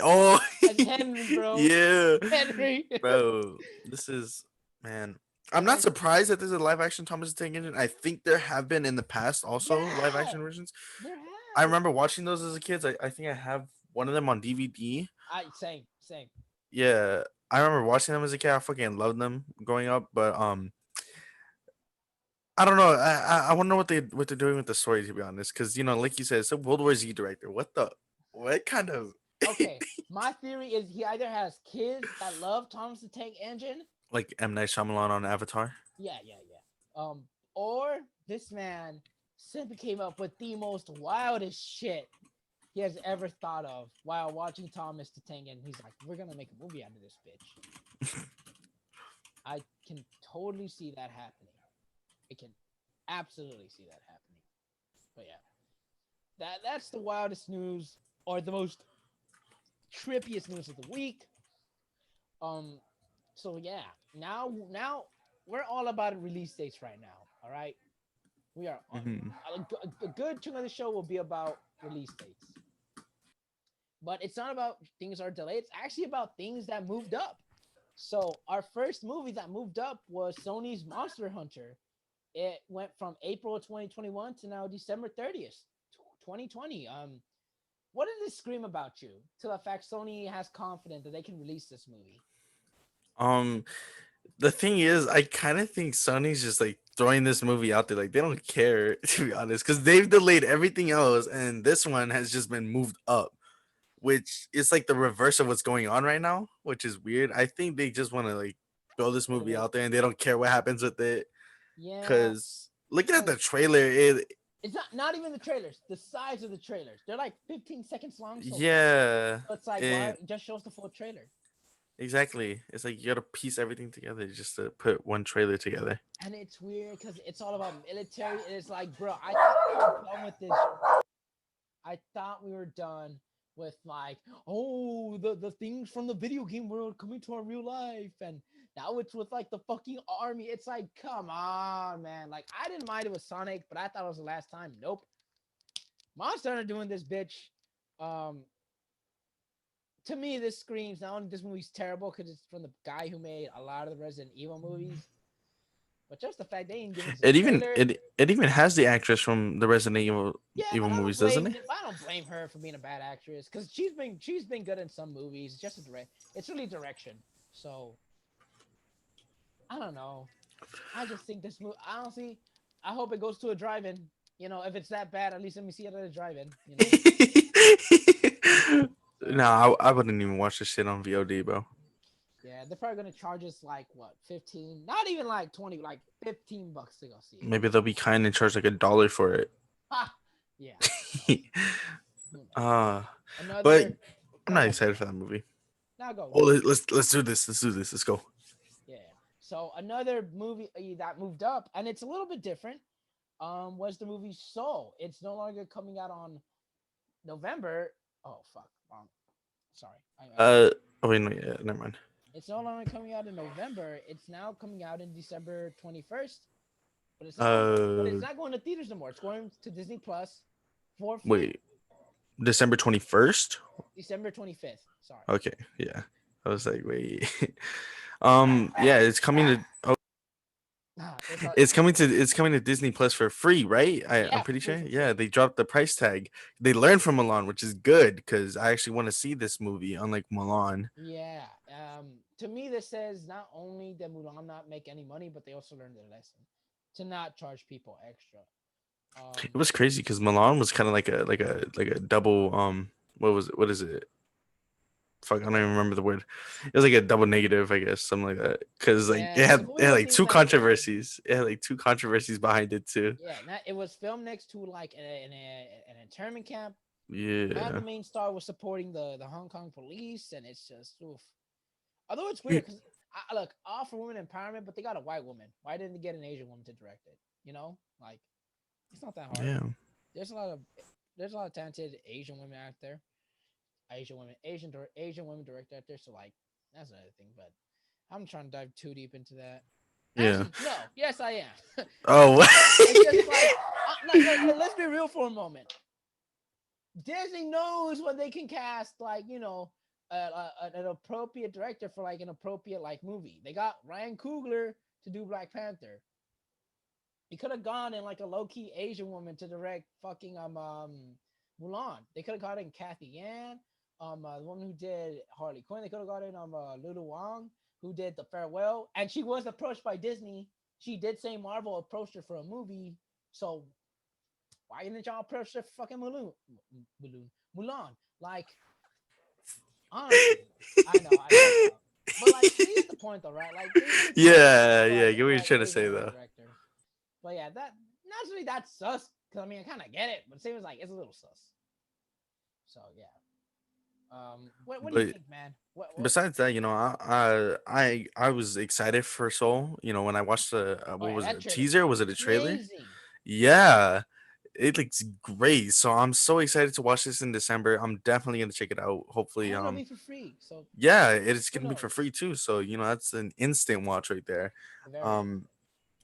Oh, as Henry, bro. Yeah, Henry, bro. This is, man. I'm not surprised that there's a live action Thomas the Tank Engine. I think there have been in the past also live action versions. There have. I remember watching those as a kid. I think I have one of them on DVD. Same. Yeah, I remember watching them as a kid. I fucking loved them growing up, but I don't know. I want to know what they're doing with the story, to be honest, because like you said, it's a World War Z director. What kind of? Okay, my theory is he either has kids that love Thomas the Tank Engine, like M. Night Shyamalan on Avatar. Yeah. Or this man simply came up with the most wildest shit he has ever thought of while watching Thomas the Tank Engine. He's like, we're gonna make a movie out of this bitch. I can totally see that happening. I can absolutely see that happening. But yeah, that's the wildest news, or the most trippiest news of the week. So yeah, now we're all about release dates right now. All right, we are. A good chunk of the show will be about release dates, but it's not about things are delayed. It's actually about things that moved up. So our first movie that moved up was Sony's Monster Hunter. It went from April 2021 to now December 30th, 2020. What did this scream about you? To the fact Sony has confidence that they can release this movie. The thing is, I kind of think Sony's just like throwing this movie out there. Like, they don't care, to be honest, because they've delayed everything else, and this one has just been moved up, which is like the reverse of what's going on right now, which is weird. I think they just want to like throw this movie out there, and they don't care what happens with it. Yeah. Because looking at the trailer, it's not even the trailers. The size of the trailers, they're like 15 seconds long. So it's like it just shows the full trailer. Exactly. It's like you gotta piece everything together just to put one trailer together. And it's weird because it's all about military. And it's like, bro, I thought we were done with this. I thought we were done with like, the things from the video game world coming to our real life, and now it's with like the fucking army. It's like, come on, man. Like, I didn't mind it with Sonic, but I thought it was the last time. Nope. Monster Hunter doing this, bitch. To me, this screams not only this movie's terrible because it's from the guy who made a lot of the Resident Evil movies, but just the fact they ain't giving it even has the actress from the Resident Evil movies, doesn't it? I don't blame her for being a bad actress because she's been good in some movies. It's just it's really direction. So I don't know. I just think this movie. Honestly, I hope it goes to a drive-in. If it's that bad, at least let me see it at a drive-in. No, I wouldn't even watch this shit on VOD, bro. Yeah, they're probably gonna charge us like what, 15? Not even like 20, like $15 to go see it. Maybe they'll be kind and charge like $1 for it. Yeah. But I'm not excited for that movie. Now go. Oh, let's do this. Let's go. Yeah. So another movie that moved up, and it's a little bit different, was the movie Soul. It's no longer coming out on November. Oh fuck. Sorry. Wait, no, yeah, never mind. It's no longer coming out in November. It's now coming out in December 21st. But it's not going to theaters anymore. It's going to Disney Plus for free. Wait. December 21st? December 25th. Sorry. Okay, yeah. I was like, wait. Yeah, it's coming to It's coming to Disney Plus for free, right? I'm Yeah, pretty sure. for Yeah, free. they dropped the price tag. They learned from Milan, which is good because I actually want to see this movie, unlike Milan. Yeah. To me, this says not only did Mulan not make any money, but they also learned their lesson to not charge people extra. It was crazy because Milan was kind of like a double what is it? Fuck, I don't even remember the word. It was like a double negative, I guess, something like that. Because like Yeah, the it movie had wasn't like even two that good. controversies. It had like two controversies behind it too. Yeah, it was filmed next to like an internment camp, and the Yeah. main star was supporting the Hong Kong police, and it's just oof. Although it's weird because I look all for women empowerment, but they got a white woman. Why didn't they get an Asian woman to direct it? You know, like it's not that hard. Yeah. There's a lot of there's a lot of talented Asian women out there. Asian women director out there. So like that's another thing. But I'm trying to dive too deep into that. Yeah. Actually, no. Yes, I am. Oh. It's just like let's be real for a moment. Disney knows when they can cast like an appropriate director for like an appropriate like movie. They got Ryan Coogler to do Black Panther. He could have gone in like a low key Asian woman to direct fucking Mulan. They could have got in Kathy Yan, the woman who did Harley Quinn. They could have got in Lulu Wang, who did The Farewell, and she was approached by Disney. She did say Marvel approached her for a movie, so why didn't y'all approach her for fucking Mulan? Like, honestly, I know. But like, you get the point though, right? Like, they really tried to Yeah, yeah, I get get what you're that trying to Asian say woman though. director. But yeah, that naturally that's sus. Cause I mean, I kind of get it, but same as like it's a little sus. So yeah. What do you But think, man? What? besides that, I was excited for Soul. You know, when I watched the Oh what yeah, was it, that a trailer teaser? looked Was it a trailer? amazing. Yeah, it looks great. So I'm so excited to watch this in December. I'm definitely gonna check it out. Hopefully, And it'll be for free. So yeah, it's who gonna be for knows? free too. So that's an instant watch right there. Very. Um,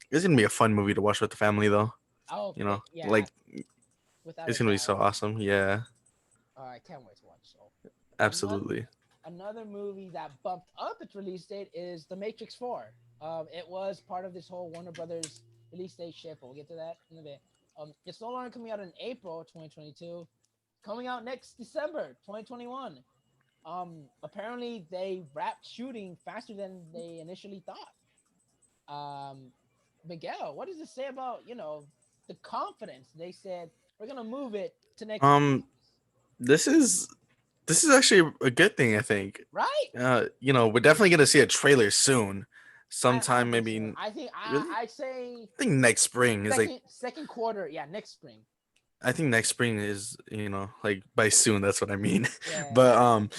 it's gonna be a fun movie to watch with the family though. Oh yeah, Like without a it's gonna be doubt. so awesome. Yeah, I can't wait to watch. So another absolutely. another movie that bumped up its release date is The Matrix 4. It was part of this whole Warner Brothers release date shift, but we'll get to that in a bit. It's no longer coming out in April 2022. Coming out next December 2021. Apparently they wrapped shooting faster than they initially thought. Miguel, what does it say about the confidence? They said we're gonna move it to next year, Um, this is this is actually a good thing. I think. right? We're definitely gonna see a trailer soon. I Sometime don't think maybe. so. I think Really? I say I think next spring is like. second quarter. Yeah, next spring. I think next spring is like by soon. That's what I mean. Yeah, But I'm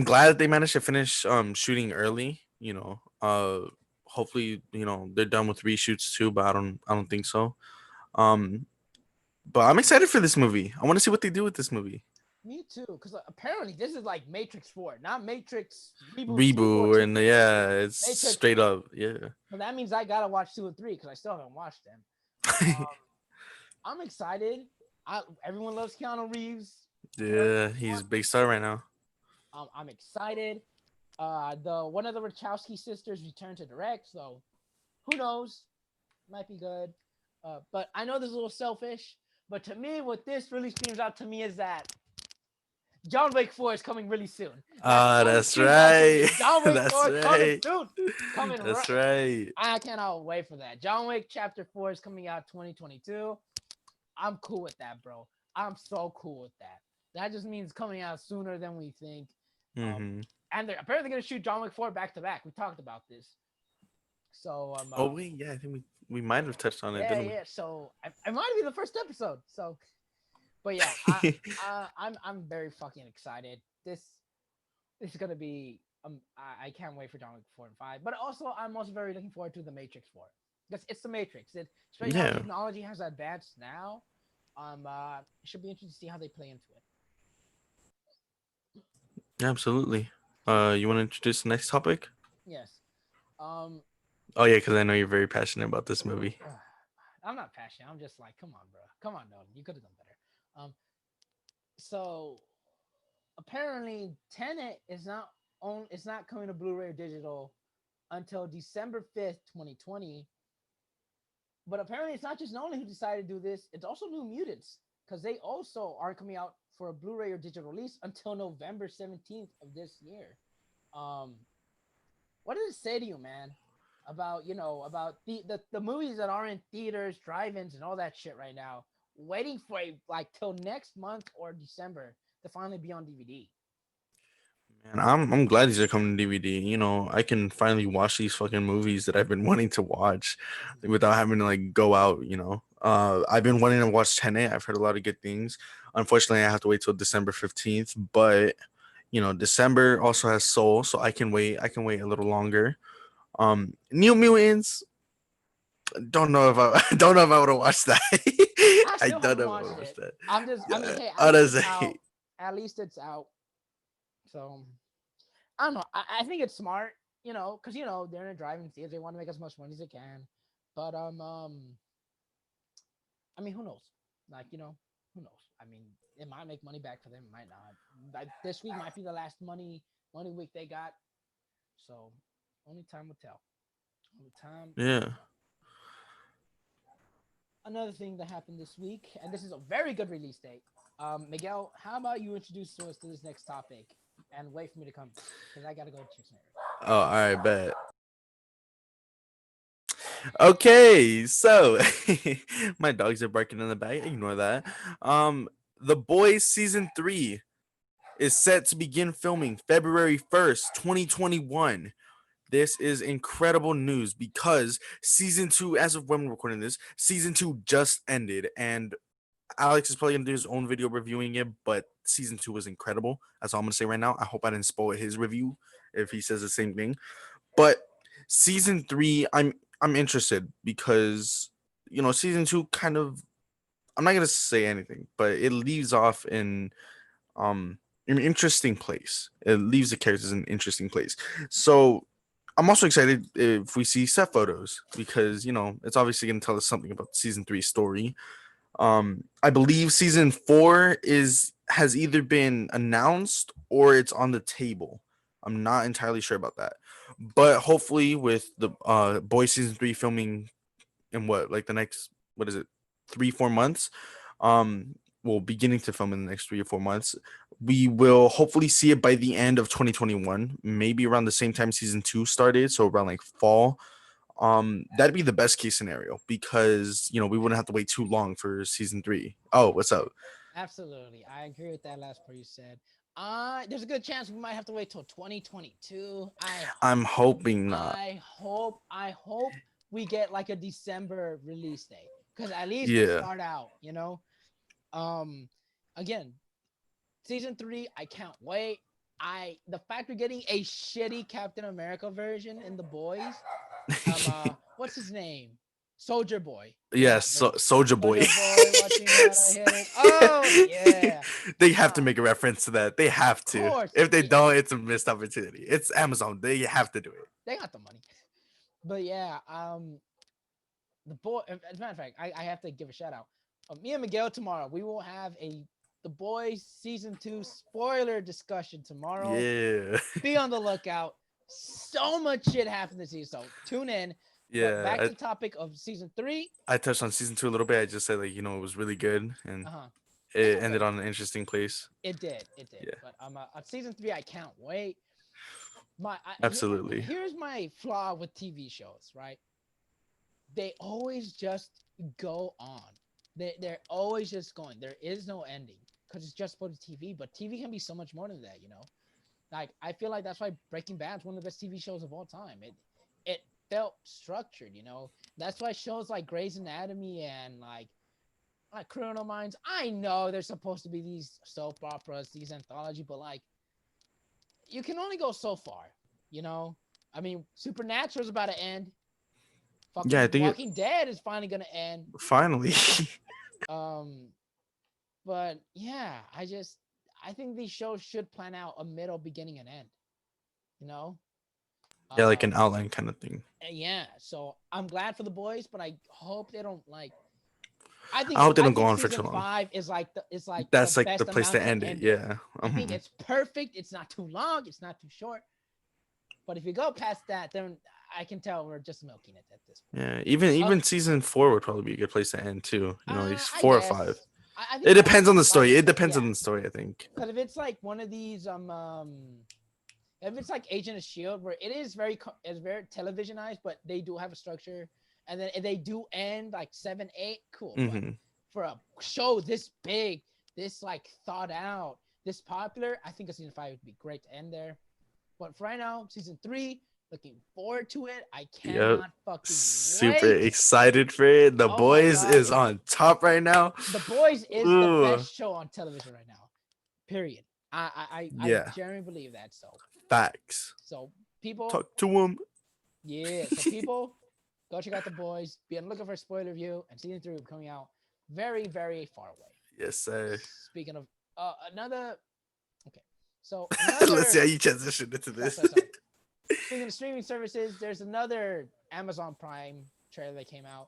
glad that they managed to finish shooting early. Hopefully they're done with reshoots too. But I don't think so. Um, but I'm excited for this movie. I want to see what they do with this movie. me too. Because apparently this is like Matrix 4, not Matrix reboot 2 or Reboot 2. and yeah, it's Matrix straight 4. up. Yeah. So that means I gotta watch 2 and 3 because I still haven't watched them. I'm excited. Everyone loves Keanu Reeves. Yeah, he's a big star right now. I'm excited. The one of the Wachowski sisters returned to direct, so who knows? Might be good. But I know this is a little selfish. But to me, what this really screams out to me is that John Wick 4 is coming really soon. That's Ah, all it that's screams out to me. right. John Wick That's 4 is coming right. soon. Coming right. That's right. I cannot wait for that. John Wick Chapter 4 is coming out 2022. I'm cool with that, bro. I'm so cool with that. That just means coming out sooner than we think. Mm-hmm. And they're apparently going to shoot John Wick 4 back to back. We talked about this. So, Oh wait, yeah, I think we might have touched on it, yeah, didn't we? yeah. So, I might be the first episode. So, but yeah, I'm very fucking excited. This is gonna be I can't wait for John Wick 4 and 5. But also, I'm also very looking forward to the Matrix 4 because it's the Matrix. Especially how Yeah, technology has advanced now. It should be interesting to see how they play into it. absolutely. You want to introduce the next topic? Yes. Um, Oh yeah, because I know you're very passionate about this movie. I'm not passionate. I'm just like, come on, bro. Come on, no, you could have done better. So apparently, Tenet is not coming to Blu-ray or digital until December 5th, 2020. But apparently, it's not just Nolan who decided to do this. It's also New Mutants because they also aren't coming out for a Blu-ray or digital release until November 17th of this year. Um, what does it say to you, man, about about the movies that are in theaters, drive-ins, and all that shit right now, waiting for till next month or December to finally be on DVD? And I'm glad these are coming to DVD. You know, I can finally watch these fucking movies that I've been wanting to watch without having to like go out, you know. I've been wanting to watch Tenet. I've heard a lot of good things. Unfortunately, I have to wait till December 15th, but you know, December also has Soul, so I can wait. I can wait a little longer. New Mutants, don't know if I don't know if I would have watched that. I I still don't haven't know if I would watched have watched it. that. I mean, hey, at least it's out. Honestly, At least it's out. So I don't know. I think it's smart, because they're in a driving theater. They want to make as much money as they can. But I mean, who knows? Like, who knows? I mean, it might make money back for them, it might not. Like, this week might be the last money week they got. So only time will tell. Only time. yeah. Another thing that happened this week, and this is a very good release date. Miguel, how about you introduce us to this next topic and wait for me to come back because I gotta go check some areas. Oh, all right, bet. Okay, so my dogs are barking in the back. Ignore that. The Boys season 3 is set to begin filming February 1st, 2021. This is incredible news because season 2, as of when we're recording this, season 2 just ended, and Alex is probably gonna do his own video reviewing it, but season 2 was incredible. That's all I'm gonna say right now. I hope I didn't spoil his review if he says the same thing. But season 3, I'm interested because season 2 kind of, I'm not gonna say anything, but it leaves off in an interesting place. It leaves the characters in an interesting place. So I'm also excited if we see set photos because it's obviously gonna tell us something about season 3 story. I believe season 4 has either been announced or it's on the table. I'm not entirely sure about that, but hopefully with the Boys season 3 filming in like the next, what is it, 3-4 months, well, beginning to film in the next 3 or 4 months, we will hopefully see it by the end of 2021, maybe around the same time season 2 started, so around like fall. That'd be the best case scenario because we wouldn't have to wait too long for season 3. Oh, what's up? Absolutely, I agree with that last part you said. There's a good chance we might have to wait till 2022. I'm hoping not. I hope we get like a December release date because at least we'll Yeah. start out. Um, again, season 3, I can't wait. The fact we're getting a shitty Captain America version in the boys. What's his name? Soldier Boy. Yes, Soldier Boy. Soldier Boy watching that. I hit it. Oh yeah. They have to make a reference to that. They have Of to. course. If they don't, it's a missed opportunity. It's Amazon. They have to do it. They got the money. But yeah, the boy. As a matter of fact, I have to give a shout out. Me and Miguel tomorrow. We will have the Boys season 2 spoiler discussion tomorrow. Yeah. Be on the lookout. So much shit happened this season. So tune in. Yeah. But back to the topic of season 3. I touched on season 2 a little bit. I just said it was really good and it ended on an interesting place. It did. Yeah. But on season 3, I can't wait. Absolutely. Here's my flaw with TV shows, right? They always just go on. They're always just going. There is no ending because it's just for the TV. But TV can be so much more than that, Like, I feel like that's why Breaking Bad is one of the best TV shows of all time. It felt structured, That's why shows like Grey's Anatomy and like Criminal Minds. I know they're supposed to be these soap operas, these anthology, but like, you can only go so far, I mean, Supernatural is about to end. Fucking I think Walking Dead is finally gonna end. Finally. But yeah, I think these shows should plan out a middle, beginning, and end. Yeah, like an outline kind of thing. Yeah, so I'm glad for the Boys, but I hope they don't like. I hope they don't go on for season too long. 5 is like that's the like the place to end it. Yeah. I think it's perfect. It's not too long. It's not too short. But if you go past that, then I can tell we're just milking it at this point. Yeah, even Okay. season 4 would probably be a good place to end too. You know, like I 4 or 5. guess. I It think five. depends on the Five story. is It good. depends Yeah, on the story, I think. because if it's like one of these if it's like Agent of Shield, where it is it's very televisionized, but they do have a structure, and then if they do end like 7, 8, cool. But Hmm. for a show this big, this like thought out, this popular, I think a season 5 would be great to end there. But for right now, season 3, looking forward to it. I Yep. cannot fucking Super wait. excited for it. The Oh my Boys god, is on top right now. The Boys is the Ooh, best show on television right now. Period. I yeah. genuinely believe that. Facts. So people, Talk to him. yeah. So people, go check out The Boys. Be on the lookout for a spoiler review, and season 3 will be coming out very, very far away. Yes, sir. Speaking of another, okay. So Let's see another. how you transition into Sorry, this. sorry, sorry. Speaking of streaming services, there's another Amazon Prime trailer that came out.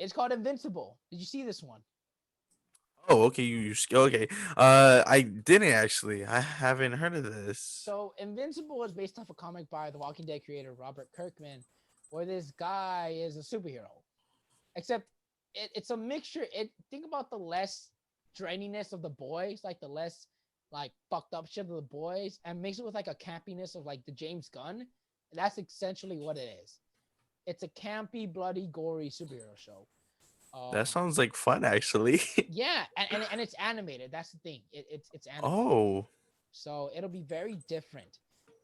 It's called Invincible. Did you see this one? Oh, okay. Okay. I didn't actually. I haven't heard of this. So Invincible is based off a comic by the Walking Dead creator Robert Kirkman, where this guy is a superhero. Except it's a mixture. Think about the less draininess of The Boys, like the less like fucked up shit of The Boys, and mix it with like a campiness of like the James Gunn. And that's essentially what it is. It's a campy, bloody, gory superhero show. That sounds like fun, actually. Yeah, and it's animated. That's the thing. It's animated. Oh, So it'll be very different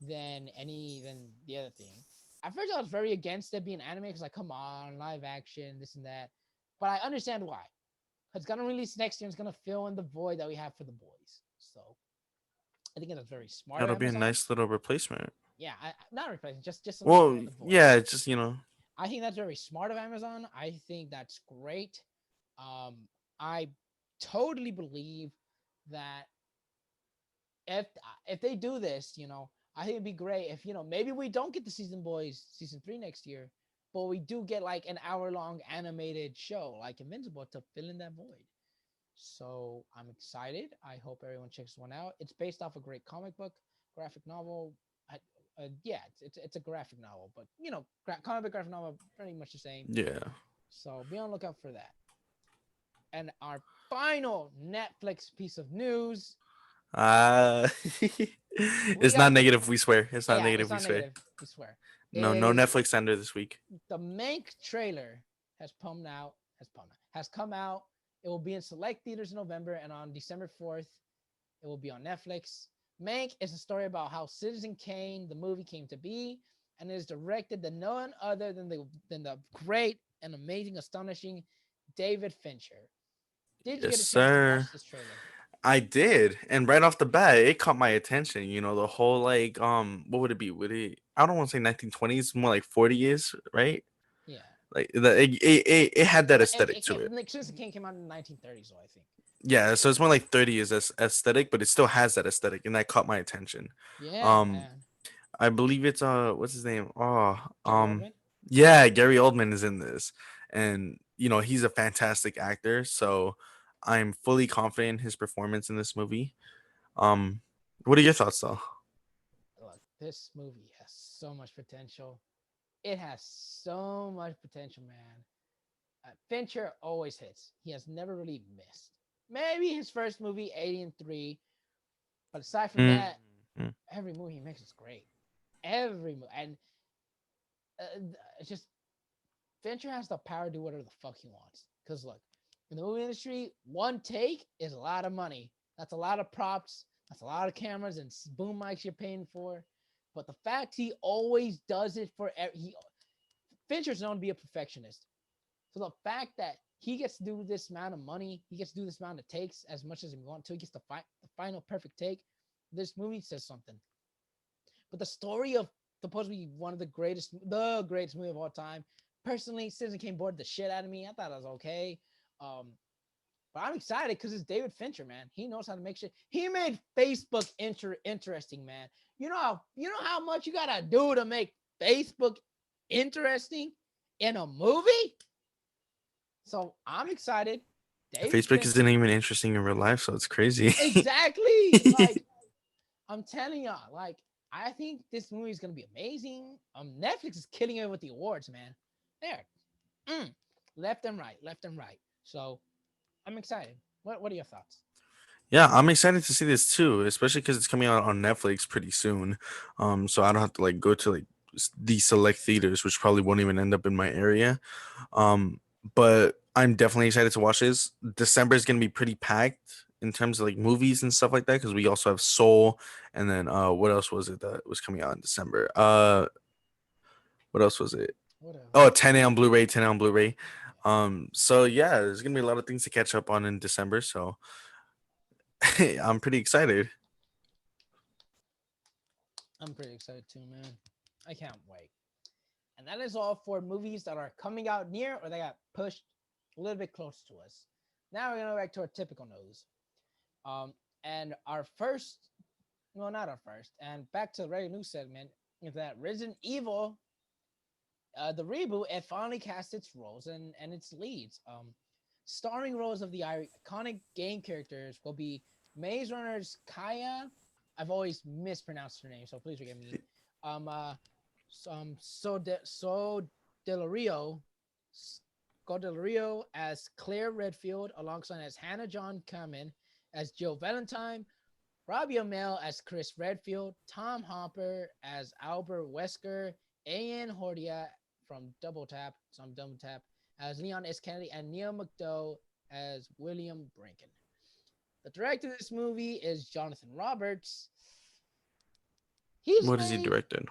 than the other thing. At first, I was very against it being anime because like, come on, live action, this and that. But I understand why. It's gonna release next year. And it's gonna fill in the void that we have for The Boys. So I think that's very smart of that'll be a Amazon. nice little replacement. Yeah, not replacing, just something to fill Well, in the void. yeah, just you know. I think that's very smart of Amazon. I think that's great. I totally believe that if if they do this, I think it'd be great if maybe we don't get the season 3 next year, but we do get like an hour-long animated show like Invincible to fill in that void. So I'm excited. I hope everyone checks one out. It's based off a great comic book, graphic novel. Yeah, it's a graphic novel, but comic book, graphic novel, pretty much the same. Yeah. So be on the lookout for that. And our final Netflix piece of news. It's not negative. We swear. It's not negative. It's not We swear. negative. We swear. No, no Netflix under this week. The Mank trailer has come out. It will be in select theaters in November, and on December 4th, it will be on Netflix. Mank is a story about how Citizen Kane, the movie, came to be, and it is directed by none other than the great and amazing, astonishing David Fincher. Did you get a chance to watch this trailer? I did, and right off the bat, it caught my attention. You know, the whole like, what would it be? I don't want to say 1920s, more like 40s, right? Yeah. Like it had that aesthetic to it. Citizen Kane came out in the 1930s, so I think. Yeah, so it's more like 30s aesthetic, but it still has that aesthetic, and that caught my attention. Yeah, man. I believe it's what's his name? Gary yeah, Gary Oldman is in this, and he's a fantastic actor. So I'm fully confident in his performance in this movie. What are your thoughts, though? Look, this movie has so much potential. It has so much potential, man. Fincher always hits. He has never really missed. Maybe his first movie, 83, but aside from that, every movie he makes is great. Every movie, and it's just Fincher has the power to do whatever the fuck he wants. Because look, in the movie industry, one take is a lot of money. That's a lot of props. That's a lot of cameras and boom mics you're paying for. But the fact he always does it for Fincher's known to be a perfectionist. So the fact that he gets to do this amount of money, he gets to do this amount of takes as much as he wants to, he gets the final perfect take. This movie says something. But the story of supposedly one of the greatest movie of all time. Personally, Citizen Kane bored the shit out of me. I thought it was okay. But I'm excited because it's David Fincher, man. He knows how to make shit. He made Facebook interesting, man. You know how much you gotta do to make Facebook interesting in a movie? So I'm excited. Facebook isn't even interesting in real life, so it's crazy. Exactly. Like, I'm telling y'all, like, I think this movie is gonna be amazing. Netflix is killing it with the awards, man. There, left and right, left and right. So I'm excited. What are your thoughts? Yeah, I'm excited to see this too, especially because it's coming out on Netflix pretty soon. So I don't have to like go to like these select theaters, which probably won't even end up in my area. Um, but I'm definitely excited to watch this. December is gonna be pretty packed in terms of like movies and stuff like that because we also have Soul, and then what else was it that was coming out in December? What else was it? What Oh, else? 10 on Blu-ray, 10 on Blu-ray. So yeah, there's gonna be a lot of things to catch up on in December. So I'm pretty excited. I'm pretty excited too, man. I can't wait. And that is all for movies that are coming out near or they got pushed a little bit close to us. Now we're gonna go back to our typical news. And our first, well, not our first, and back to the regular news segment is that Resident Evil, the reboot, it finally cast its roles and its leads. Starring roles of the iconic game characters will be Maze Runner's Kaya. I've always mispronounced her name, so please forgive me. So Del Rio, Del Rio as Claire Redfield, alongside as Hannah John Kamen as Jill Valentine, Robbie Amell as Chris Redfield, Tom Hopper as Albert Wesker, Ian Hordia from Double Tap as Leon S. Kennedy, and Neil McDowell as William Brinken. The director of this movie is Jonathan Roberts. He's What is he made directed?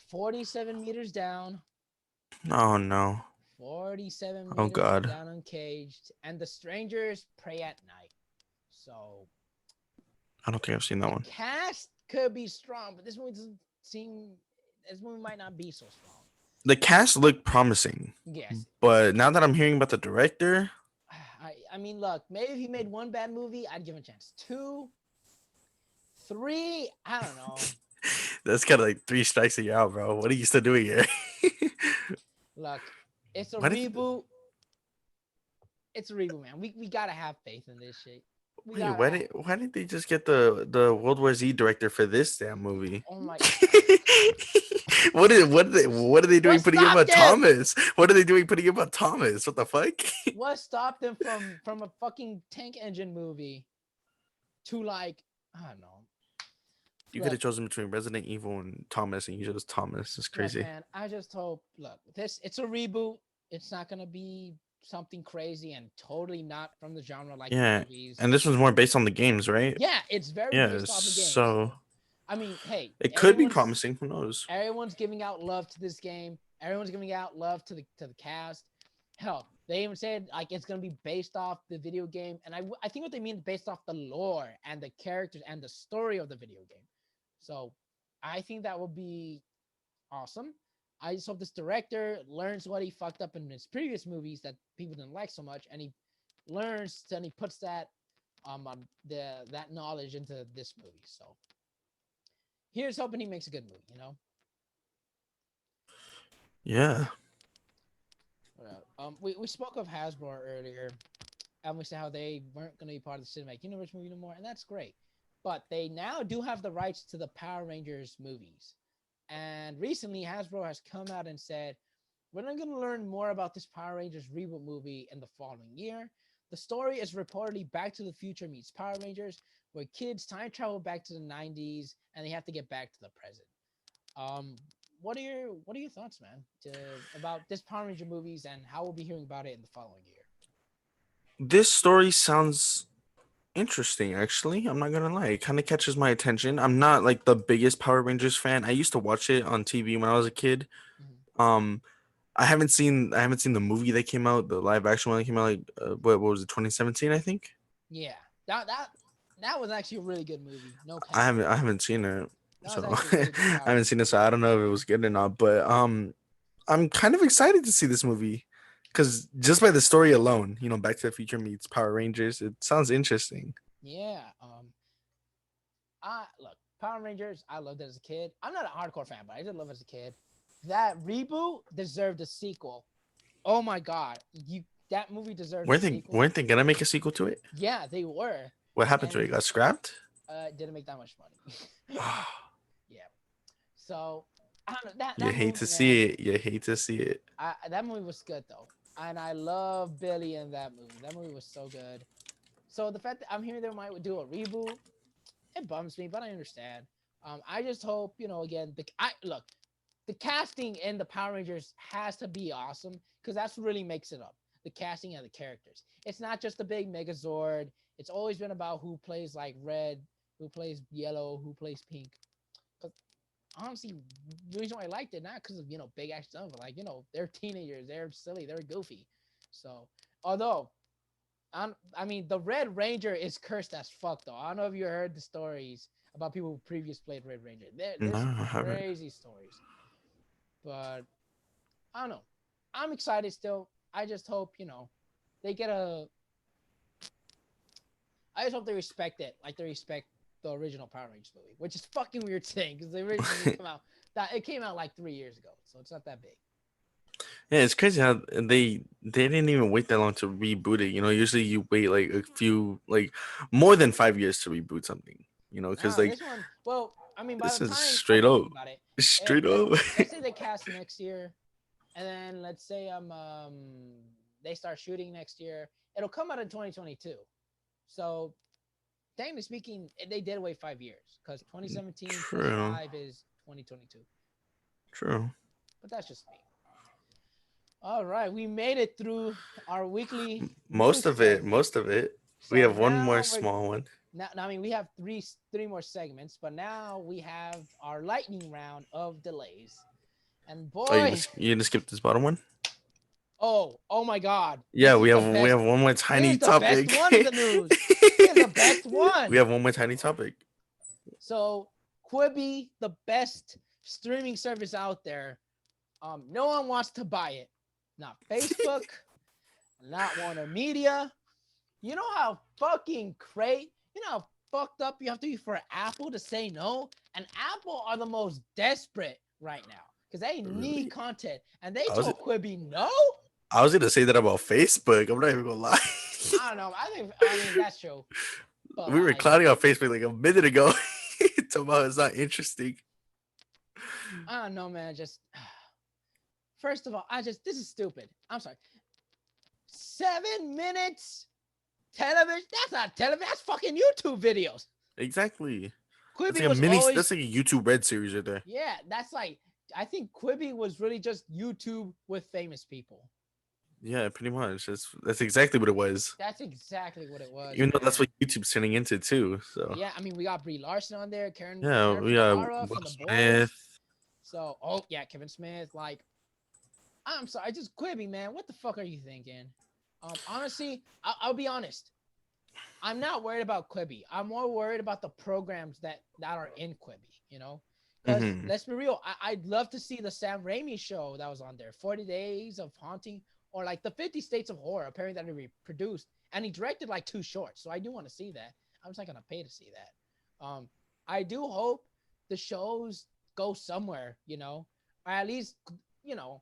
47 meters down, Oh no. 47 Oh meters god. down uncaged, and The Strangers Pray at Night. So I don't think I've seen that the one. cast could be strong, but this movie doesn't seem. This movie might not be so strong. The cast looked promising, Yes, but now that I'm hearing about the director, I mean, look, maybe if he made one bad movie, I'd give him a chance. Two, three, I don't know. that's kind of like three strikes and you're out, bro. What are you still doing here? Look, it's a Why did reboot. It's a reboot, man. We gotta have faith in this shit. We wait? gotta. Why didn't they just get the World War Z director for this damn movie? Oh my. What are they doing What putting him stopped on them? Thomas? What are they doing putting him on Thomas? What the fuck? What stopped them from a fucking tank engine movie to like I don't know. You could Look, have chosen between Resident Evil and Thomas, and you chose Thomas. It's look, crazy. man. I just hope. Look, it's a reboot. It's not gonna be something crazy and totally not from the genre like the Yeah, movies. and this one's more based on the games, right? Yeah, it's very Yeah, based off the game. so I mean, hey, it could be promising. Who knows? everyone's giving out love to this game. Everyone's giving out love to the cast. Hell, they even said like it's gonna be based off the video game, and I think what they mean is based off the lore and the characters and the story of the video game. So I think that will be awesome. I just hope this director learns what he fucked up in his previous movies that people didn't like so much, and he learns and he puts that that knowledge into this movie. So here's hoping he makes a good movie. You know. Yeah. We spoke of Hasbro earlier, and we said how they weren't going to be part of the cinematic universe movie anymore, and that's great. But they now do have the rights to the Power Rangers movies. And recently, Hasbro has come out and said, we're not going to learn more about this Power Rangers reboot movie in the following year. The story is reportedly Back to the Future meets Power Rangers, where kids time travel back to the 90s and they have to get back to the present. What are your thoughts, man, about this Power Ranger movies and how we'll be hearing about it in the following year? This story sounds interesting, actually. I'm not gonna lie. It kind of catches my attention. I'm not like the biggest Power Rangers fan. I used to watch it on TV when I was a kid. Mm-hmm. Um, I haven't seen the movie that came out, the live action one that came out like what was it, 2017, I think. Yeah, that was actually a really good movie. No I cap. haven't I haven't seen it. That was So actually a really good I Power haven't Ranger seen it, movie. so I don't know if it was good or not. But I'm kind of excited to see this movie because just by the story alone, Back to the Future meets Power Rangers, it sounds interesting. Yeah. I look Power Rangers. I loved it as a kid. I'm not a hardcore fan, but I did love it as a kid. That reboot deserved a sequel. Oh my god, that movie deserves a Weren't they sequel. weren't they gonna make a sequel to it? Yeah, they were. What happened to it? And It got scrapped? didn't make that much money. Yeah, So I don't know that You that hate movie, to man. see it. You hate to see it. That movie was good though, and I love Billy in that movie. That movie was so good. So the fact that I'm hearing they might do a reboot, it bums me, but I understand. I just hope again I look the casting in the Power Rangers has to be awesome because that's what really makes it up. The casting and the characters. It's not just the big Megazord. It's always been about who plays like red, who plays yellow, who plays pink. Because honestly, the reason why I liked it, not because of big action stuff, but like they're teenagers, they're silly, they're goofy. So although I mean the Red Ranger is cursed as fuck though. I don't know if you heard the stories about people who previously played Red Ranger. No, There's some I haven't. crazy stories. But I don't know. I'm excited still. I just hope, they get a. I just hope they respect it, like they respect the original Power Rangers movie, which is fucking weird saying because the original movie came out. It came out like 3 years ago, so it's not that big. Yeah, it's crazy how they didn't even wait that long to reboot it. Usually you wait like a few like more than 5 years to reboot something. Because Nah, like this one. Well, I mean, by this the is time straight okay, up, think about it. straight Let's up. let's say they cast next year, and then let's say they start shooting next year. It'll come out in 2022. So technically speaking, they did wait 5 years because 2017 plus True, 5 is 2022. true. But that's just me. All right, we made it through our weekly Most news of it, segment. most of it. We So have one more now we're small one. now. I mean, we have three more segments, but now we have our lightning round of delays. And Oh, boy, you gonna skip this bottom one? oh my God, Yeah, this we is the have we best. have one more This tiny is the best topic. one in the news. This is the best We one. have one more tiny topic. So Quibi, the best streaming service out there. No one wants to buy it. Not Facebook, not Warner Media. You know how fucking you know how fucked up you have to be for Apple to say no? And Apple are the most desperate right now because they need Really? content. And they I was told Quibi no? I was gonna say that about Facebook. I'm not even gonna lie. I don't know. I mean, that's true. But We were like, clowning on Facebook like a minute ago. Talking about it's not interesting. I don't know, man. Just first of all, this is stupid. I'm sorry. 7 minutes television? That's not television. That's fucking YouTube videos. Exactly. That's Quibi like a was mini. always That's like a YouTube Red series right there. yeah. That's like I think Quibi was really just YouTube with famous people. Yeah, pretty much. That's exactly what it was. That's exactly what it was, Even though that's man. what YouTube's turning into too. So Yeah, I mean, we got Brie Larson on there, Karen yeah, Karen we got Fukuhara Will from The Smith. Boys. So, oh yeah, Kevin Smith. Like, I'm sorry, just Quibi, man. What the fuck are you thinking? Honestly, I'll be honest. I'm not worried about Quibi. I'm more worried about the programs that are in Quibi. Because Hmm. let's be real, I'd love to see the Sam Raimi show that was on there, 40 Days of Haunting, or like the 50 States of Horror. Apparently that he produced, and he directed like 2 shorts. So I do want to see that. I'm just not gonna pay to see that. I do hope the shows go somewhere, or at least you know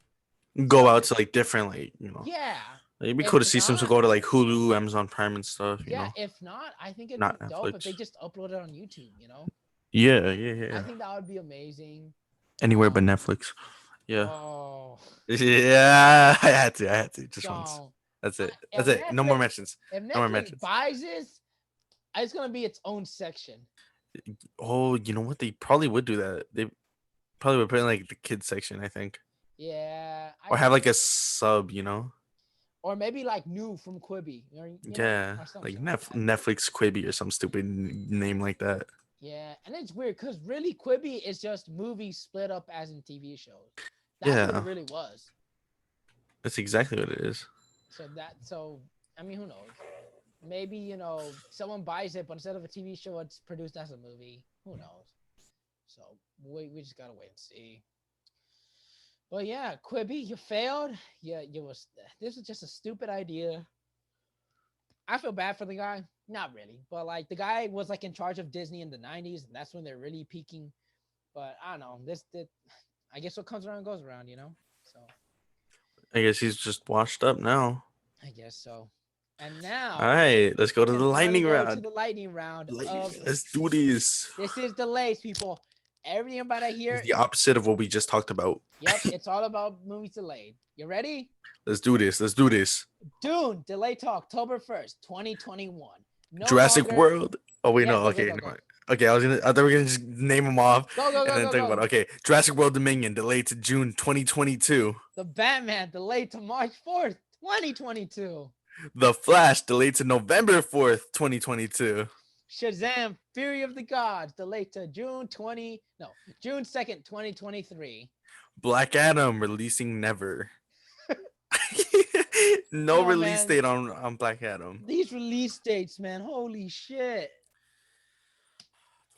Go out somewhere. to like different Yeah. It'd be cool If to see some to not, go to like Hulu, Amazon Prime and stuff. yeah. If not, I think it'd be Not dope if Netflix. they just upload it on YouTube. Yeah, yeah, I yeah. think that would be amazing. Anywhere but Um. Netflix. Yeah. Oh. Yeah, I had to. I had to. Just once. So That's it. if That's it. No more Netflix mentions. if No more Netflix mentions. buys this, it's gonna be its own section. Oh, you know what? They probably would do that. They probably would put in like the kids section, I think. Yeah, I Or have think like so. a sub, Or maybe like new from Quibi, Yeah. or some Like shit like that. Netflix Quibi or some stupid name like that. Yeah, and it's weird because really Quibi is just movies split up as in TV shows. That's what it Yeah. really was. That's exactly what it is. So I mean, who knows? Maybe someone buys it, but instead of a TV show, it's produced as a movie. Who knows? So we just gotta wait and see. But yeah, Quibi, you failed. Yeah, this was just a stupid idea. I feel bad for the guy. Not really, but like the guy was like in charge of Disney in the '90s, and that's when they're really peaking. But I don't know. I guess what comes around goes around. So I guess he's just washed up now. I guess so. And All now right, let's go we to the can finally lightning go to round. the lightning round of Let's do this. this is delays, people. Everything about it here. It's the opposite of what we just talked about. Yep, it's all about movies delayed. You ready? Let's do this. Let's do this. Dune delayed to October 1st, 2021. No Jurassic longer. World. Oh wait, Yeah, no. go, Okay, go, never go, go. mind. Okay, I thought we were gonna just name them off Go, go, and go, then go, talk go. about it. Okay, Jurassic World Dominion delayed to June 2022. The Batman delayed to March 4th, 2022. The Flash delayed to November 4th, 2022. Shazam! Fury of the Gods delayed to June 2nd, 2023. Black Adam releasing never. No Yo, release man, date on Black Adam. these release dates, man, holy shit.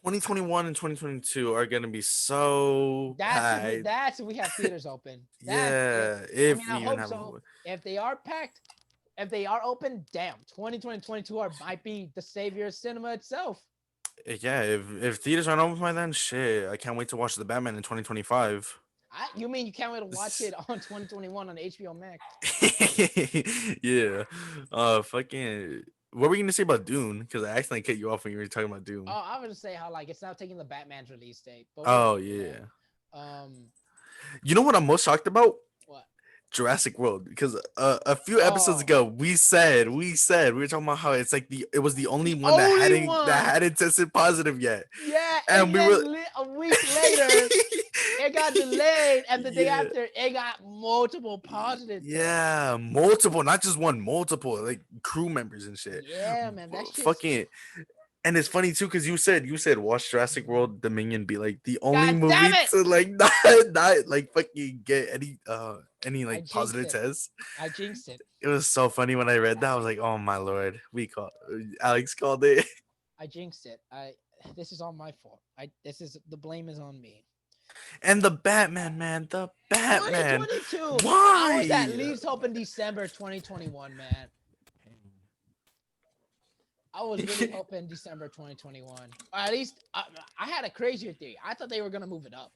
2021 and 2022 are gonna be so packed. That's if we have theaters open. Yeah, if I we even hope have so. If they are packed, if they are open, damn, 2020 and 2022 might be the savior of cinema itself. Yeah, if theaters aren't open by then, shit, I can't wait to watch the Batman in 2025. You mean you can't wait to watch it on 2021 on HBO Max? Yeah. Fucking. What were you gonna say about Dune? Because I accidentally cut you off when you were talking about Dune. Oh, I was gonna say how like it's now taking the Batman's release date. But Oh yeah. Um. You know what I'm most shocked about? What? Jurassic World, because a few episodes ago we said we were talking about how it's like it was the only one that hadn't tested positive yet. Yeah, and we were a week later it got delayed, and the day after it got multiple positive. Yeah, multiple, not just one, multiple, like crew members and shit. Yeah, man, that shit. Fucking. And it's funny too, because you said watch Jurassic World Dominion be like the only movie to like not like fucking get any like positive tests. I jinxed it. It was so funny when I read that. I was like, oh my lord, Alex called it. I jinxed it. This is all my fault. The blame is on me. And the Batman, man, the Batman. 2022. Why? I was at least hoping December 2021, man. I was really hoping December 2021. Or at least I had a crazier theory. I thought they were gonna move it up.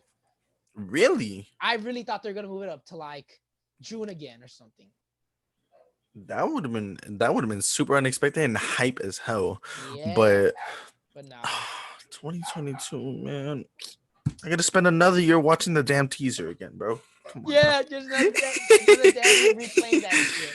Really? I really thought they were gonna move it up to like June again or something. That would have been super unexpected and hype as hell. Yeah, but no. 2022, man. I gotta spend another year watching the damn teaser again, bro. Come on. Yeah, just another damn replaying that shit.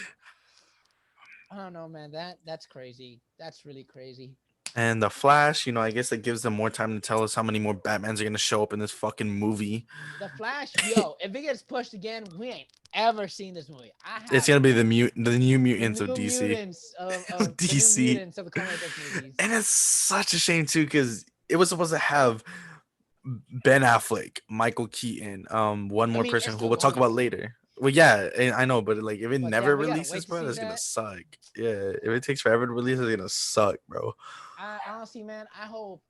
I don't know, man. That's crazy. That's really crazy. And the Flash, I guess that gives them more time to tell us how many more Batmans are gonna show up in this fucking movie. The Flash, if it gets pushed again, we ain't ever seen this movie. It's gonna be the New Mutants of DC. Mutants of DC. The New Mutants of the comic book movies. And it's such a shame too, because it was supposed to have Ben Affleck, Michael Keaton, one more person who we'll talk about later. Well, yeah, I know, but like if it never releases, bro, that's gonna suck. Yeah, if it takes forever to release, it's gonna suck, bro. Honestly, man, I hope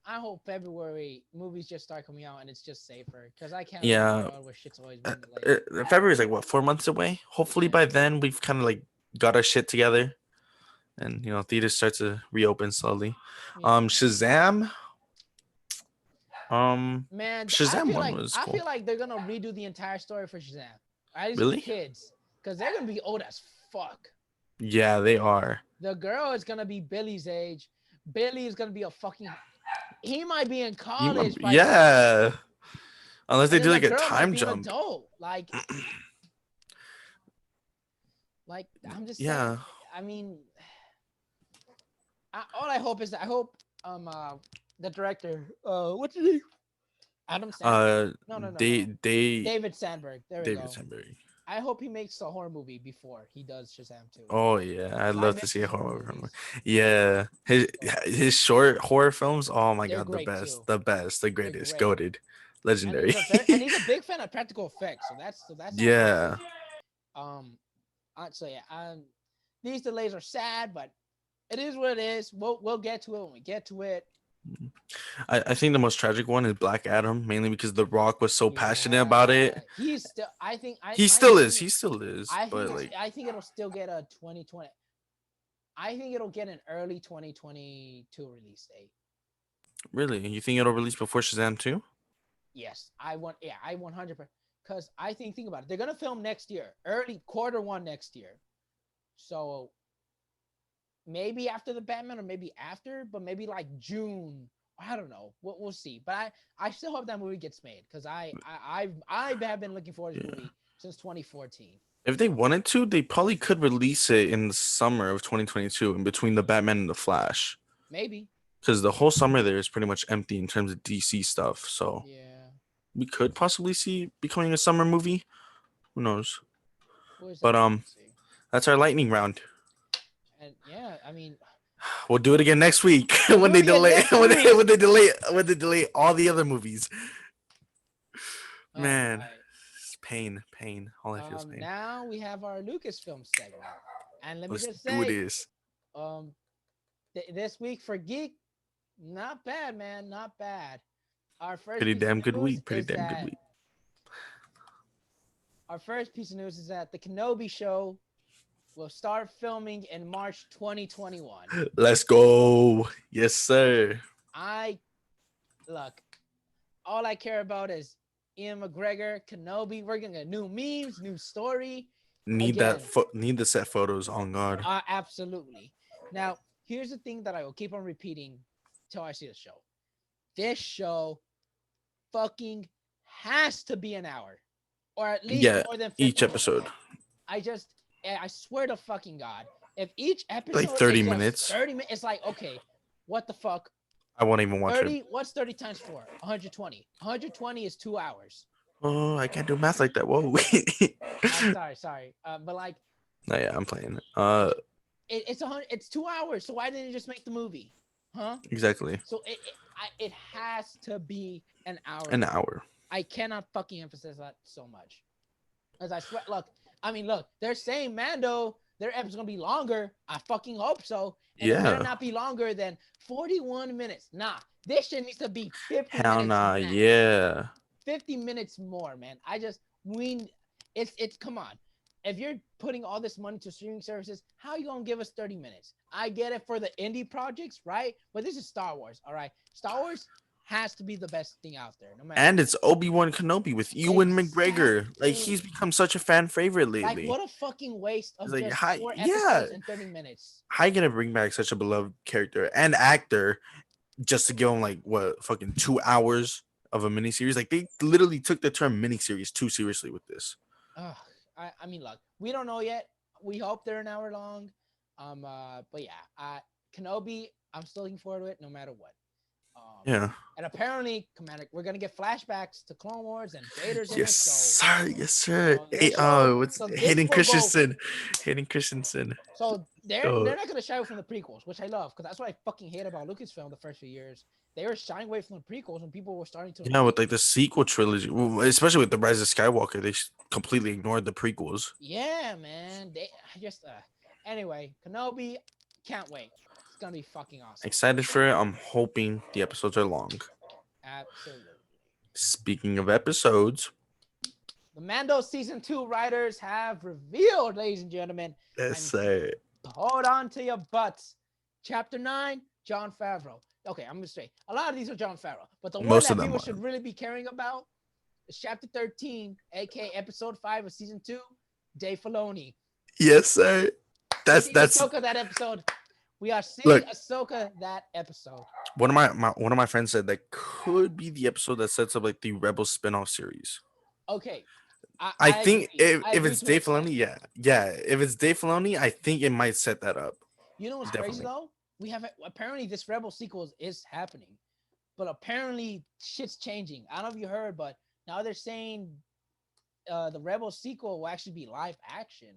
February movies just start coming out and it's just safer, because I can't. Yeah, where shit's always been delayed. February is like what, 4 months away. Hopefully by then we've kind of like got our shit together, and theaters start to reopen slowly. Shazam. Man, Shazam one was cool. I feel like they're gonna redo the entire story for Shazam. Right? Really? Kids, because they're gonna be old as fuck. Yeah, they are. The girl is gonna be Billy's age. Billy is gonna be he might be in college. Yeah. Unless they do like a time jump. Adult. Like I'm just saying, yeah. I mean, all I hope is that the director, what's his name? Adam Sandberg. No. David Sandberg. There we go. Sandberg. I hope he makes a horror movie before he does Shazam 2. Oh yeah, I'd love to see a horror movie. Yeah, his short horror films. Oh my god, the best, the greatest, goated, legendary. And he's a big fan of practical effects, so that's yeah. So yeah, these delays are sad, but it is what it is. We'll get to it when we get to it. I think the most tragic one is Black Adam, mainly because The Rock was so passionate about it. He's still. I think he still is. But I think it'll still get a 2020. I think it'll get an early 2022 release date. Really? You think it'll release before Shazam 2? Yes, I 100%. Because I think about it, they're gonna film next year, early Q1 next year. So maybe after the Batman, or maybe after, but maybe like June I don't know. We'll see. But I still hope that movie gets made because I have been looking forward to this movie since 2014. If they wanted to, they probably could release it in the summer of 2022 in between the Batman and the Flash. Maybe. Because the whole summer there is pretty much empty in terms of DC stuff. So Yeah. we could possibly see becoming a summer movie. Who knows? But Let's see. that's our lightning round. And yeah, I mean, We'll do it again next week when they delay when they delay all the other movies. Man, it's pain. All I feel is pain. Now we have our Lucasfilm segment, and let me just do say, this. This week for Geek, not bad, man, not bad. Our first Pretty damn good week. Our first piece of news is that the Kenobi show will start filming in March 2021. Let's go. Yes, sir. Look, all I care about is Ian McGregor, Kenobi. We're gonna get new memes, new story. Need the set photos on guard. Absolutely. Now, here's the thing that I will keep on repeating till I see the show. This show fucking has to be an hour, or at least more than 50 each episode. Minutes. I swear to fucking God, if each episode like 30 is minutes, 30 minutes, it's like, okay, what the fuck? I won't even watch 30. it. What's 30 times 4? 120. 120 is 2 hours. Oh, I can't do math like that. Whoa. Sorry. But like. No, yeah, I'm playing. It's 2 hours. So why didn't you just make the movie? Huh? Exactly. So it has to be an hour. An hour. I cannot fucking emphasize that so much. As I swear, look, they're saying Mando, their episode's gonna be longer. I fucking hope so. And it better not be longer than 41 minutes. Nah, this shit needs to be 50 minutes. Hell nah, yeah. 50 minutes more, man. It's come on. If you're putting all this money to streaming services, how are you gonna give us 30 minutes? I get it for the indie projects, right? But this is Star Wars, all right? Star Wars has to be the best thing out there, no matter. And it's Obi-Wan Kenobi with Ewan McGregor. Like, he's become such a fan favorite lately. Like, what a fucking waste of like, just 4 episodes and 30 minutes. How you gonna bring back such a beloved character and actor just to give him like what fucking 2 hours of a miniseries? Like, they literally took the term miniseries too seriously with this. I mean, look, we don't know yet. We hope they're an hour long. But yeah, Kenobi, I'm still looking forward to it no matter what. Yeah. And apparently, we're gonna get flashbacks to Clone Wars and Vader's in it. Yes, sir. Hayden Christensen. Hayden Christensen. So they're not gonna shy away from the prequels, which I love, because that's what I fucking hate about Lucasfilm the first few years. They were shying away from the prequels when people were starting to. Yeah, with like the sequel trilogy, especially with the Rise of Skywalker, they completely ignored the prequels. Yeah, man. Anyway, Kenobi, can't wait. It's gonna be fucking awesome. Excited for it. I'm hoping the episodes are long. Absolutely. Speaking of episodes, the Mando season 2 writers have revealed, ladies and gentlemen. Yes, sir. Hold on to your butts. Chapter 9, Jon Favreau. Okay, I'm gonna say a lot of these are Jon Favreau, but the one that people should really be caring about is Chapter 13, aka Episode 5 of Season 2, Dave Filoni. Yes, sir. That's Ahsoka that episode. We are seeing Ahsoka that episode. One of my friends said that could be the episode that sets up like the Rebel spinoff series. Okay. I think if it's Dave Filoni, if it's Dave Filoni, I think it might set that up. You know what's crazy though? We have apparently this Rebel sequel is happening, but apparently shit's changing. I don't know if you heard, but now they're saying the Rebel sequel will actually be live action,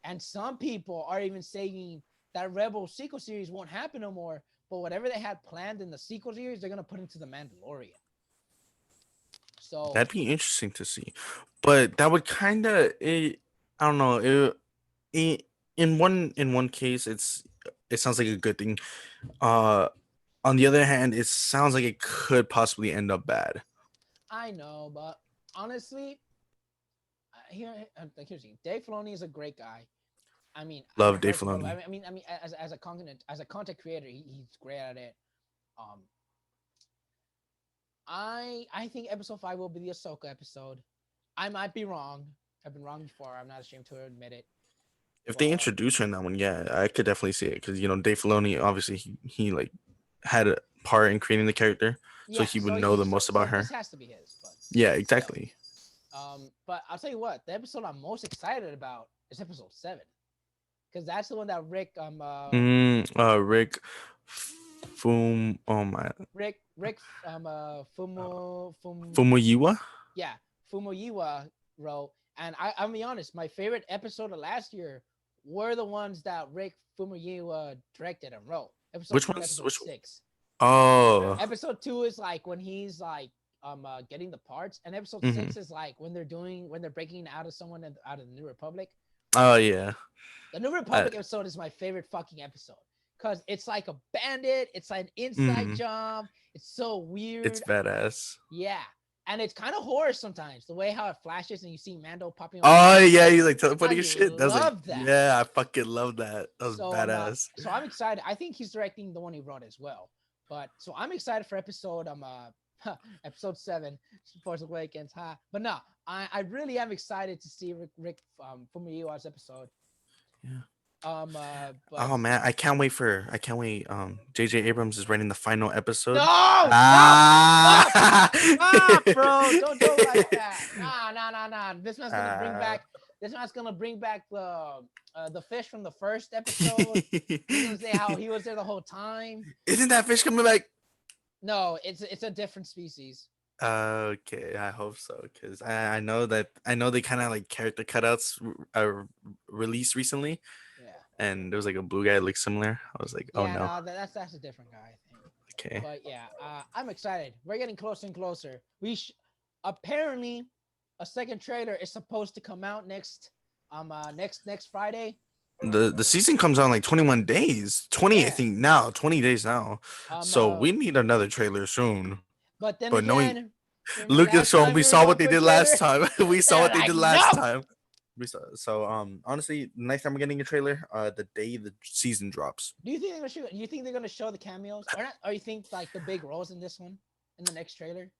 and some people are even saying that Rebel sequel series won't happen no more. But whatever they had planned in the sequel series, they're gonna put into the Mandalorian. So that'd be interesting to see, but that would kind of I don't know. In one case, it sounds like a good thing. On the other hand, it sounds like it could possibly end up bad. I know, but honestly, here's the thing. Dave Filoni is a great guy. I mean, love Dave Filoni. I mean, as a content creator, he's great at it. I think episode 5 will be the Ahsoka episode. I might be wrong. I've been wrong before. I'm not ashamed to admit it. If they introduce her in that one, yeah, I could definitely see it because Dave Filoni obviously he like had part in creating the character, so Yeah, he would know the most about this her. has to be his, but Yeah, still. exactly. But I'll tell you what, the episode I'm most excited about is episode 7, because that's the one that Rick Oh my, Rick Fumu Fumuyiwa. yeah, Fumoyiwa wrote. And I'll be honest, my favorite episode of last year were the ones that Rick Fumoyiwa directed and wrote. Episode Which 2 and ones? episode Which? 6. Oh. Episode 2 is like when he's like getting the parts, and episode Mm-hmm. 6 is like when they're breaking out of someone out of the New Republic. Oh yeah. The New Republic episode is my favorite fucking episode because it's like a bandit. It's like an inside job. It's so weird. It's badass. Yeah. And it's kind of horror sometimes. The way how it flashes and you see Mando popping. Oh yeah, he's like teleporting his shit. That's like, that. Yeah, I fucking love that. That was badass. So I'm excited. I think he's directing the one he wrote as well. But so I'm excited for episode 7, Force Awakens. But no, I really am excited to see Rick Fumiya's episode. Yeah. Oh man, I can't wait. JJ Abrams is writing the final episode. No, bro, don't do it like that. Nah. This man's gonna bring back the fish from the first episode. He's gonna say how he was there the whole time. Isn't that fish coming back? No, it's a different species. Okay, I hope so, because I know they kind of like character cutouts released recently. Yeah. And there was like a blue guy that looked similar. I was like, oh no. No, that's a different guy, I think. Okay. But yeah, I'm excited. We're getting closer and closer. Apparently a second trailer is supposed to come out next Friday. The season comes out in like 21 days. 20, I think now. 20 days now. So we need another trailer soon. But then again, Lucasfilm, we saw what they did last time. We saw what they did last time. So honestly, next time we're getting a trailer, the day the season drops. Do you think they're gonna show? You think they're gonna show the cameos, or you think like the big roles in this one, in the next trailer?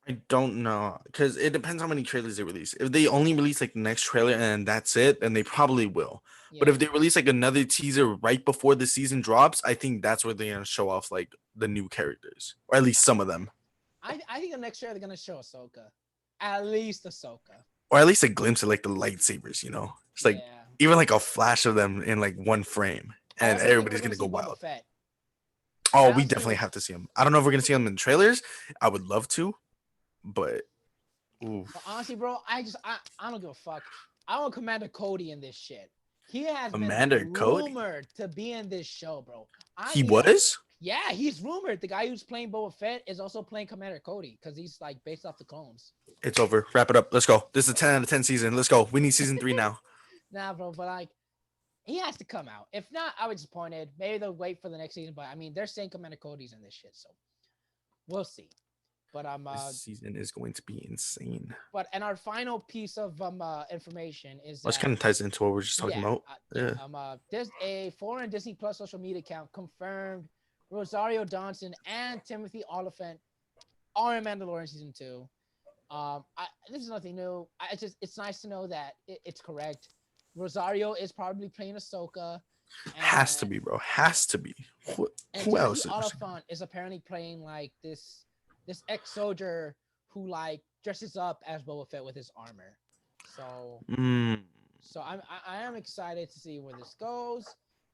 I don't know, because it depends how many trailers they release. If they only release like the next trailer and that's it, then they probably will. Yeah. But if they release like another teaser right before the season drops, I think that's where they're gonna show off like the new characters, or at least some of them. I think the next trailer they're gonna show Ahsoka, at least Ahsoka. Or at least a glimpse of like the lightsabers, you know? It's like even like a flash of them in like one frame, and everybody's gonna go wild. Oh, we definitely have to see them. I don't know if we're gonna see them in trailers. I would love to, but honestly, bro, I don't give a fuck. I want Commander Cody in this shit. He has Commander been rumored to be in this show, bro. He was? Yeah, he's rumored. The guy who's playing Boba Fett is also playing Commander Cody because he's like based off the clones. It's over. Wrap it up. Let's go. This is a 10 out of 10 season. Let's go. We need season 3 now. Nah, bro, but like, he has to come out. If not, I was disappointed. Maybe they'll wait for the next season. But I mean, they're saying Commander Cody's in this shit, so we'll see. But this season is going to be insane. And our final piece of information is which kind of ties into what we're just talking about. There's a foreign Disney Plus social media account confirmed Rosario Dawson and Timothy Olyphant are in Mandalorian season 2. This is nothing new. It's nice to know that it's correct. Rosario is probably playing Ahsoka. Has to be, bro. Has to be. Who else? Olyphant is apparently playing like this ex-soldier who like dresses up as Boba Fett with his armor. So I am excited to see where this goes.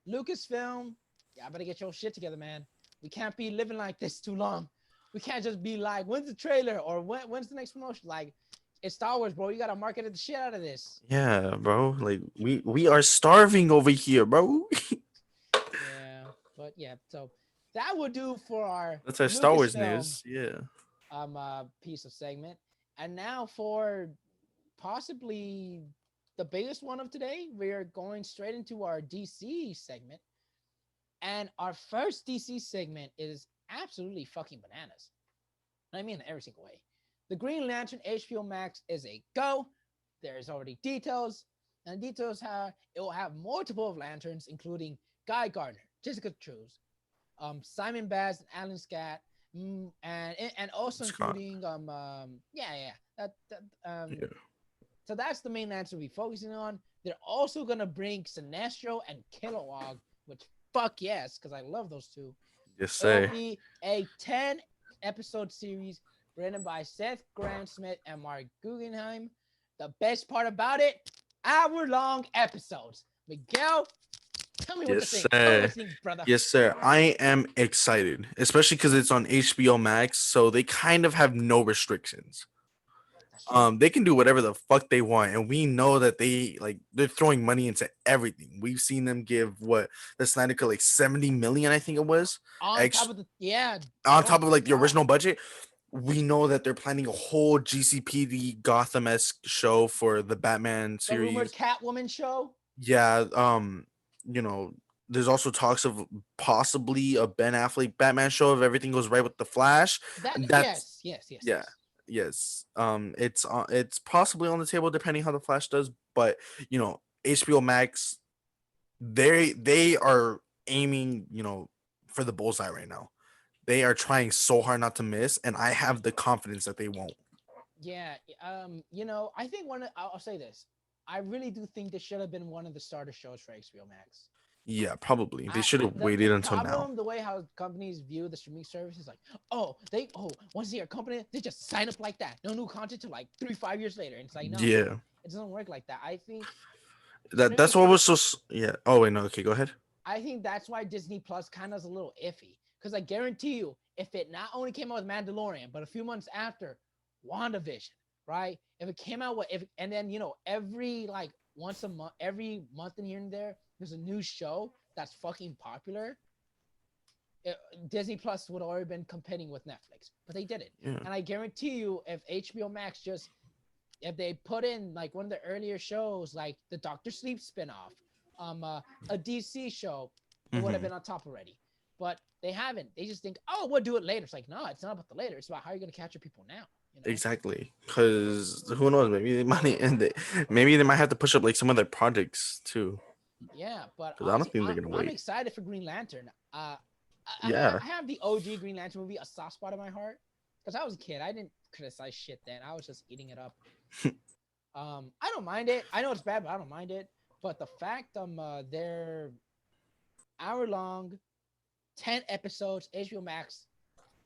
Lucasfilm, I better get your shit together, man. We can't be living like this too long. We can't just be like, when's the trailer or when's the next promotion? Like, it's Star Wars, bro. You gotta market the shit out of this. Yeah, bro. Like we are starving over here, bro. Yeah, but yeah. So that would do for our. That's our Star Wars news. Yeah. Piece of segment, and now for possibly the biggest one of today, we are going straight into our DC segment, and our first DC segment is absolutely fucking bananas. I mean, in every single way. The Green Lantern HBO Max is a go. There's already details, and details how it will have multiple of lanterns, including Guy Gardner, Jessica Cruz, Simon Baz, and Alan Scott, and also including So that's the main lantern we'll be focusing on. They're also gonna bring Sinestro and Kilowog, which fuck yes, because I love those two. Yes, It'll sir. be a 10 episode series written by Seth Grahame-Smith and Mark Guggenheim. The best part about it, hour-long episodes. Miguel, tell me what you Yes, think. Tell me what sir. you think, brother. Yes, sir. I am excited, especially because it's on HBO Max, so they kind of have no restrictions. That's true. They can do whatever the fuck they want, and we know that they're throwing money into everything. We've seen them give what the Snyder Cut like 70 million, I think it was, On top ex of the on oh top of my like the god, original budget. We know that they're planning a whole GCPD Gotham-esque show for the Batman the rumored series. Catwoman show. Yeah, you know, there's also talks of possibly a Ben Affleck Batman show if everything goes right with the Flash. That That's yeah, yes. yes. It's possibly on the table depending how the Flash does, but HBO Max, they are aiming, for the bullseye right now. They are trying so hard not to miss, and I have the confidence that they won't. Yeah, I think I'll say this. I really do think this should have been one of the starter shows for HBO Max. Yeah, probably. They should have The waited until now. problem, the way how companies view the streaming service is like, once they're a company, they just sign up like that. No new content till like 3-5 years later. And it's like, no, Yeah. it doesn't work like that. I think streaming That's what service was yeah. Oh wait, no, okay, go ahead. I think that's why Disney Plus kind of is a little iffy. Because I guarantee you, if it not only came out with Mandalorian, but a few months after WandaVision, right? If it came out with, and then, every like once a month, every month and here and there, there's a new show that's fucking popular. Disney Plus would have already been competing with Netflix, but they didn't. Yeah. And I guarantee you, if HBO Max if they put in like one of the earlier shows, like the Doctor Sleep spinoff, a DC show, it would have been on top already. But they haven't. They just think, oh, we'll do it later. It's like, no, it's not about the later. It's about how you're gonna capture people now. Exactly. Because who knows? Maybe they might maybe they might have to push up like some of their projects too. Yeah, but Because I don't honestly, think they're gonna I'm wait. excited for Green Lantern. Yeah. I have the OG Green Lantern movie a soft spot in my heart because I was a kid. I didn't criticize shit then. I was just eating it up. I don't mind it. I know it's bad, but I don't mind it. But the fact they're hour long, 10 episodes, HBO Max,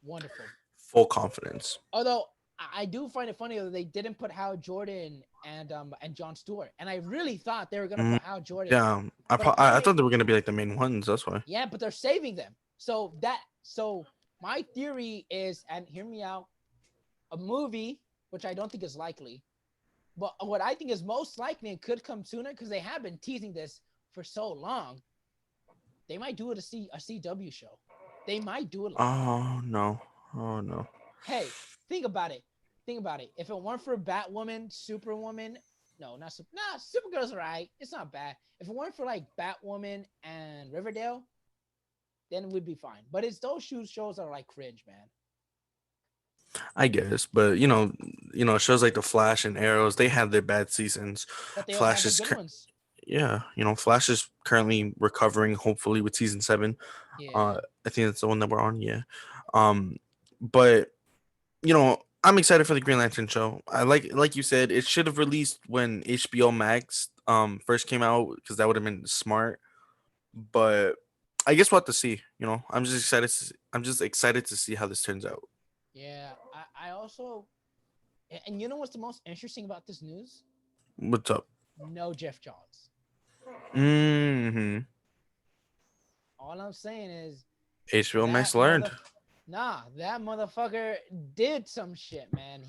wonderful. Full confidence. Although I do find it funny that they didn't put Hal Jordan and Jon Stewart, and I really thought they were gonna put Hal Jordan. Yeah, I thought they were gonna be like the main ones. That's why. Yeah, but they're saving them. So my theory is, and hear me out, a movie, which I don't think is likely, but what I think is most likely and could come sooner because they have been teasing this for so long. They might do it a CW show. They might do it. Oh no! Oh no! Hey, think about it. If it weren't for Batwoman, Superwoman, Supergirl's alright. It's not bad. If it weren't for like Batwoman and Riverdale, then we'd be fine. But it's those shows that are like cringe, man. I guess, but shows like the Flash and Arrows, they have their bad seasons. But they also Flash have the is good ones. Yeah, Flash is currently recovering, hopefully with season 7. Yeah. I think that's the one that we're on. Yeah. But I'm excited for the Green Lantern show. I like you said, it should have released when HBO Max first came out because that would have been smart. But I guess we'll have to see. I'm just excited. I'm just excited to see how this turns out. Yeah. I also, and you know what's the most interesting about this news? What's up? No Jeff Johns. Mm-hmm. All I'm saying is HBO Max learned. That motherfucker did some shit, man.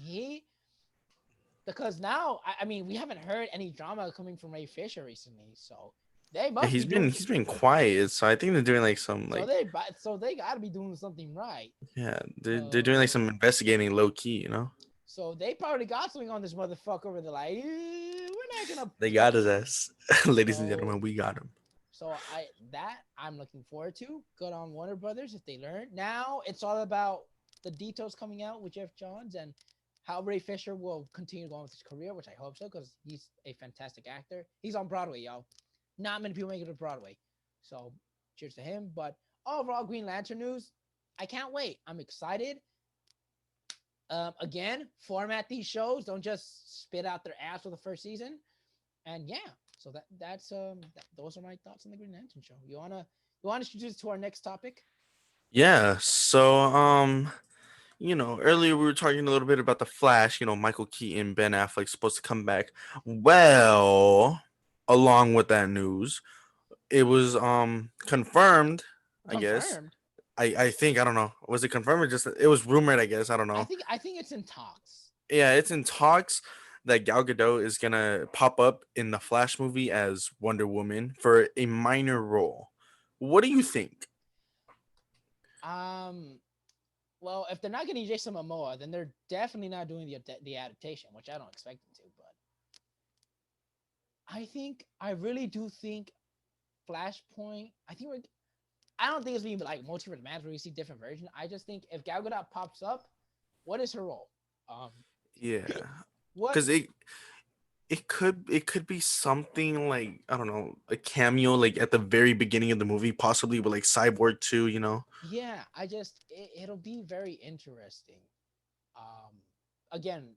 Because now, I mean, we haven't heard any drama coming from Ray Fisher recently, so they must. He's been quiet, so I think they're doing like some like. So they gotta be doing something right. Yeah, they're doing like some investigating low key, So they probably got something on this motherfucker where they're like, we're not gonna. They got his ass, ladies and gentlemen. We got him. So I'm looking forward to. Good on Warner Brothers if they learn. Now it's all about the details coming out with Jeff Johns and how Ray Fisher will continue going with his career, which I hope so because he's a fantastic actor. He's on Broadway, y'all. Not many people make it to Broadway, so cheers to him. But overall, Green Lantern news, I can't wait. I'm excited. Again, format these shows. Don't just spit out their ass for the first season. And yeah, so those are my thoughts on the Green Lantern show. You wanna introduce to our next topic? Yeah. So earlier we were talking a little bit about the Flash. Michael Keaton, Ben Affleck supposed to come back. Well, along with that news, it was confirmed. I guess. Confirmed. I think I don't know. Was it confirmed or just it was rumored? I guess I don't know. I think it's in talks. Yeah, it's in talks that Gal Gadot is gonna pop up in the Flash movie as Wonder Woman for a minor role. What do you think? Um, well, if they're not getting Jason Momoa, then they're definitely not doing the adaptation, which I don't expect them to. But I really do think Flashpoint. I don't think it's being like multiverse man where you see different versions. I just think if Gal Gadot pops up, what is her role? Um, Yeah, what? because it could be something like I don't know, a cameo like at the very beginning of the movie, possibly with like Cyborg too. Yeah, it'll be very interesting. Um, again,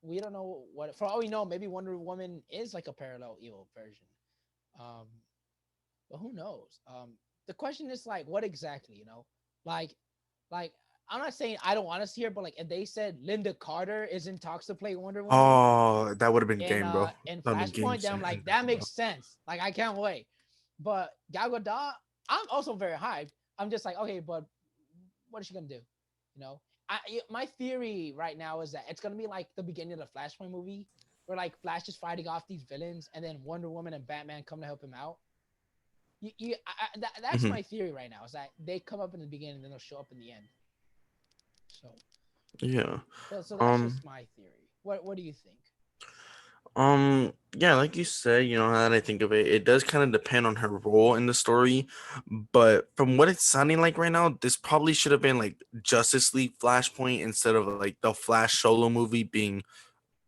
we don't know what. For all we know, maybe Wonder Woman is like a parallel evil version. Um, but who knows? The question is like, what exactly? Like, like I'm not saying I don't want to see her, but like if they said Linda Carter is in talks to play Wonder Woman Oh, that would have been game, bro. in That would have been game Flashpoint, then I'm like, changer, that bro. makes sense. Like I can't wait. But Gal Gadot, I'm also very hyped. I'm just like, okay, but what is she gonna do? You know, my theory right now is that it's gonna be like the beginning of the Flashpoint movie, where like Flash is fighting off these villains, and then Wonder Woman and Batman come to help him out. That's Mhm. my theory right now. Is that they come up in the beginning, and then they'll show up in the end. So, Yeah. so that's Um. just my theory. What do you think? Yeah, like you said, now that I think of it, it does kind of depend on her role in the story. But from what it's sounding like right now, this probably should have been like Justice League Flashpoint instead of like the Flash solo movie being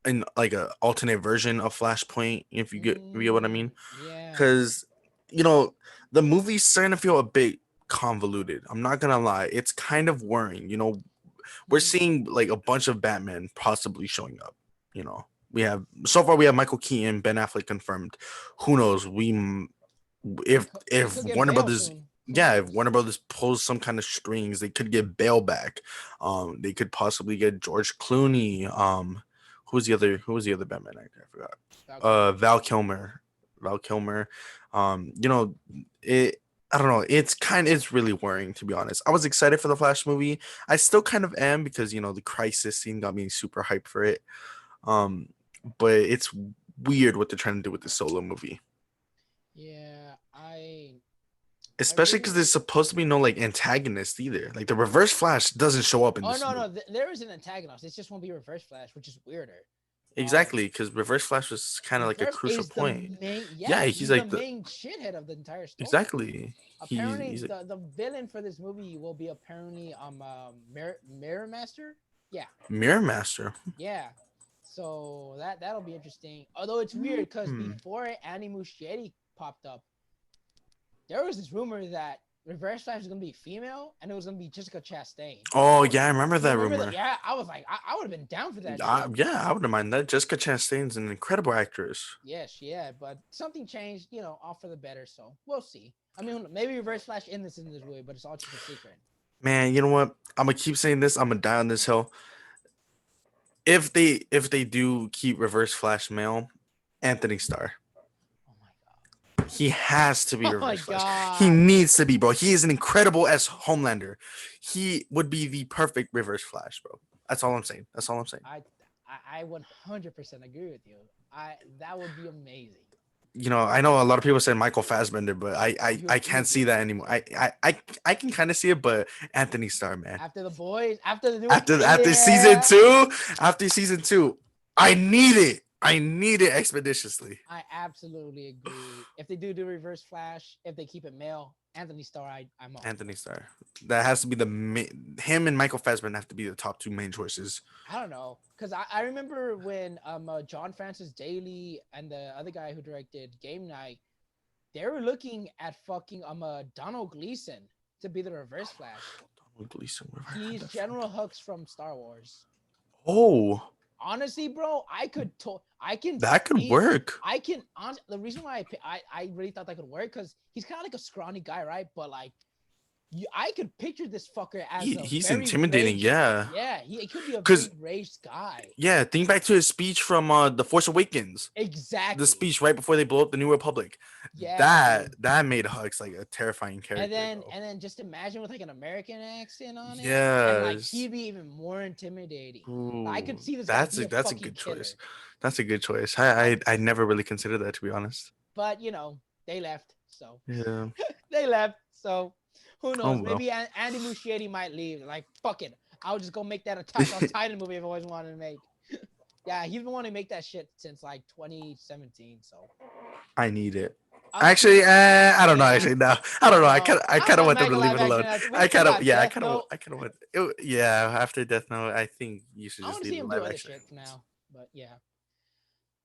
in like a alternate version of Flashpoint, if you get what I mean. Yeah. Because, you know, the movie's starting to feel a bit convoluted. I'm not gonna lie. It's kind of worrying. We're Mm, seeing like a bunch of Batman possibly showing up. We have Michael Keaton, Ben Affleck confirmed. Who knows? we If could get Warner Bale Brothers, soon. Who yeah, if knows? Warner Brothers pulls some kind of strings, they could get Bale back. They could possibly get George Clooney. Who was the other Batman actor? I forgot. Val Kilmer. Val Kilmer. Val Kilmer. You know, it I don't know. It's really worrying, to be honest. I was excited for the Flash movie. I still kind of am because the crisis scene got me super hyped for it. Um, but it's weird what they're trying to do with the solo movie, Yeah, I especially because there's really. supposed to be no like antagonist either. Like the Reverse Flash doesn't show up in Oh this no, movie. no, there is an antagonist. It just won't be Reverse Flash, which is weirder. Um, Exactly, because Reverse Flash was kind of like a Reverse crucial is the point. main. Yeah, Yeah, he's he's the like the main shithead of the entire story. exactly. He's Apparently, like the villain for this movie will be apparently Mirror Master. Yeah, Mirror Master. yeah. So that'll be interesting. Although it's weird because Hmm. before Annie Muschietti popped up, there was this rumor that Reverse Flash was gonna be female and it was gonna be Jessica Chastain. Oh yeah, I remember You that remember that? rumor. Yeah, I was like, I would have been down for that shit. Yeah, I wouldn't mind that. Jessica Chastain's an incredible actress. Yes, yeah, but something changed, all for the better. So we'll see. I mean, maybe Reverse Flash in this way, but it's all just a secret. Man, you know what? I'm gonna keep saying this. I'm gonna die on this hill. If they do keep Reverse Flash male, Anthony Starr. Oh my He has to be god. Oh my Reverse Flash. He god. needs to be, bro. He is an incredible as Homelander. He would be the perfect Reverse Flash, bro. That's all I'm saying. That's all I'm saying. I 100% agree with you. That would be amazing. I know a lot of people say Michael Fassbender, but I You can't would be see that amazing. anymore. I can kind of see it, but Anthony Starr, man. After the boys, after the new, After season yeah. two, after season two, I need it. I need it expeditiously. I absolutely agree. If they do Reverse Flash, if they keep it male, Anthony Starr, I'm all for. Anthony Starr. That has to be him and Michael Fassbender have to be the top two main choices. I don't know, cause I remember when John Francis Daly and the other guy who directed Game Night, they were looking at fucking Donald Gleason to be the Reverse Flash. Donald Gleason. Where have I heard He's that from? General Hux from Star Wars. Oh, Honestly, bro, I can that could see, work. the reason why I really thought that could work because he's kind of like a scrawny guy, right? But like I could picture this fucker as He's very intimidating, raged, yeah. Yeah, he could be a very Because raged guy. yeah, think back to his speech from The Force Awakens. Exactly. The speech right before they blow up the New Republic. Yeah, that made Hux like a terrifying character. And then just imagine with like an American accent on it. Yes. And like he'd be even more intimidating. Ooh, I could see this guy be that's a fucking good killer. choice. That's a good choice. I never really considered that, to be honest. But you know, they left. So Yeah. they left. So who knows? Oh, well. Maybe Andy Muschietti might leave. Like, fuck it. I'll just go make that Attack on Titan movie I've always wanted to make. Yeah, he's been wanting to make that shit since like 2017. So I need it. Actually, I don't know. Actually, no, I don't know. I kind of want them to leave it alone. I kind of want. Yeah, after Death Note, I think you should just leave the live action. Shit for now. But yeah,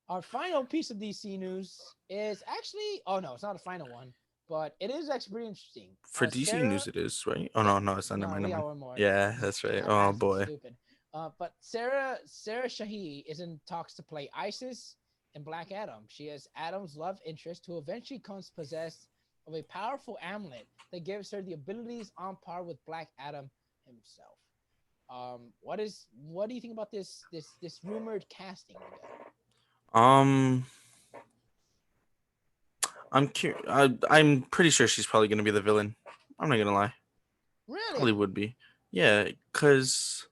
our final piece of DC news is actually. Oh no, it's not a final one, but it is actually pretty interesting. For DC news, it is right. Oh no, it's not. Never mind. Yeah, that's right. Oh boy. Stupid. But Sarah Shahi is in talks to play Isis in Black Adam. She is Adam's love interest who eventually comes possessed of a powerful amulet that gives her the abilities on par with Black Adam himself. What do you think about this rumored casting? I'm pretty sure she's probably gonna be the villain. I'm not gonna lie. Really? Probably would be. Yeah, because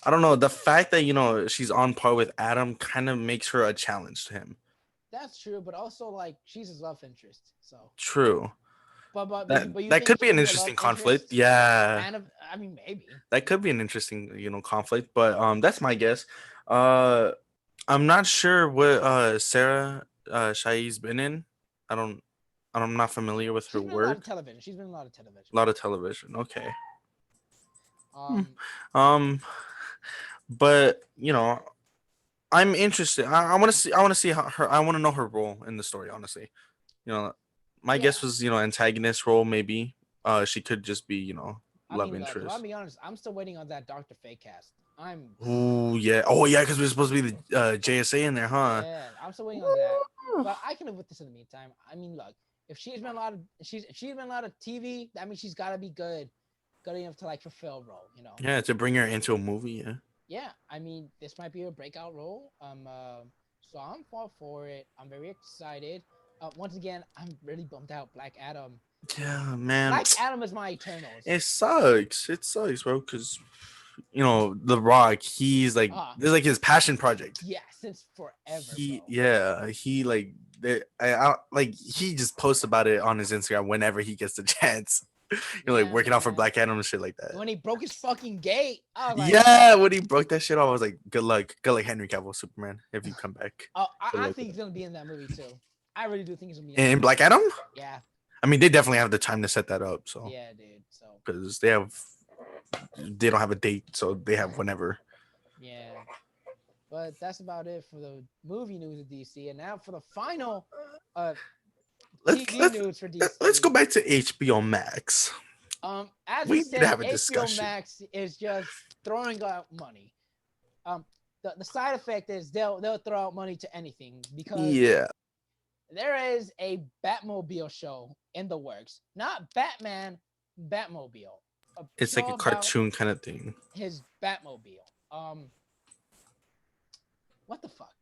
I don't know, the fact that she's on par with Adam kind of makes her a challenge to him. That's true, but also like she's his love interest, so true. But that could be an interesting conflict. Yeah. I mean, maybe that could be an interesting conflict, but that's my guess. I'm not sure what Sarah Shai's been in. I'm not familiar with her work. She's been in a lot of television. A lot of television. Okay. But I'm interested. I want to see how her. I want to know her role in the story. Honestly, my guess was antagonist role maybe. She could just be love interest. I'll be honest. I'm still waiting on that Dr. Fate cast. Oh yeah. Oh yeah, because we're supposed to be the JSA in there, huh? Yeah, I'm still waiting on that. But I can live with this in the meantime. I mean, look, if she's been a lot of TV, that means she's got to be good enough to like fulfill a role, Yeah, to bring her into a movie. Yeah. Yeah, I mean, this might be a breakout role. So I'm all for it. I'm very excited. Once again, I'm really bummed out. Black Adam. Yeah, man. Black Adam is my Eternals. It sucks. It sucks, bro. Because The Rock, he's like this is like his passion project. Yeah, since forever. He just posts about it on his Instagram whenever he gets the chance. Like working out for Black Adam and shit like that. When he broke his fucking gate. When he broke that shit off, I was like, good luck, Henry Cavill, Superman, if you come back. I think he's gonna be in that movie too. I really do think he's gonna be in Black Adam. Yeah. I mean, they definitely have the time to set that up. So yeah, dude. So because they don't have a date, so they have whenever. Yeah. But that's about it for the movie news of DC, and now for the final TV news for DC. Let's go back to HBO Max. As we said, have a discussion. HBO Max is just throwing out money. The side effect is they'll throw out money to anything because there is a Batmobile show in the works. Not Batman, Batmobile. It's like a cartoon kind of thing. His Batmobile. What the fuck?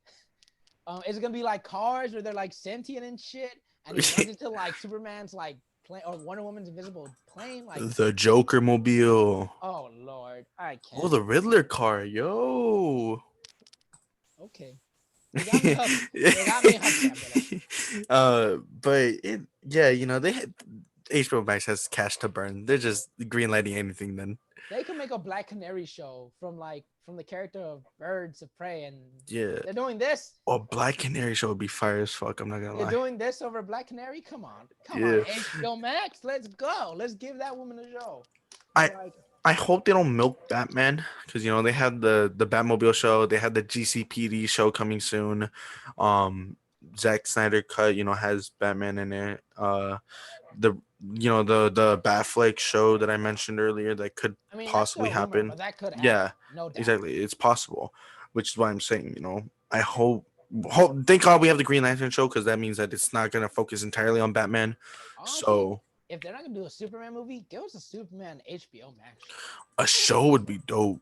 Is it gonna be like Cars where they're like sentient and shit? And he runs into like Superman's like plane or Wonder Woman's invisible plane, like the Joker mobile. Oh Lord, I can't. Oh, the Riddler car, yo. Okay. They got me but they had HBO Max has cash to burn. They're just greenlighting anything. Then they can make a Black Canary show from the character of Birds of Prey, and they're doing this. Oh, Black Canary show would be fire as fuck. I'm not gonna lie. They're doing this over Black Canary. Come on, HBO Max. Let's go. Let's give that woman a show. I hope they don't milk Batman because they had the Batmobile show. They had the GCPD show coming soon. Zack Snyder cut has Batman in it. The Batfleck show that I mentioned earlier that could possibly happen. That could happen. Yeah, no doubt. Exactly. It's possible, which is why I'm saying I hope thank God we have the Green Lantern show because that means that it's not gonna focus entirely on Batman. So if they're not gonna do a Superman movie, give us a Superman HBO Max show. A show would be dope.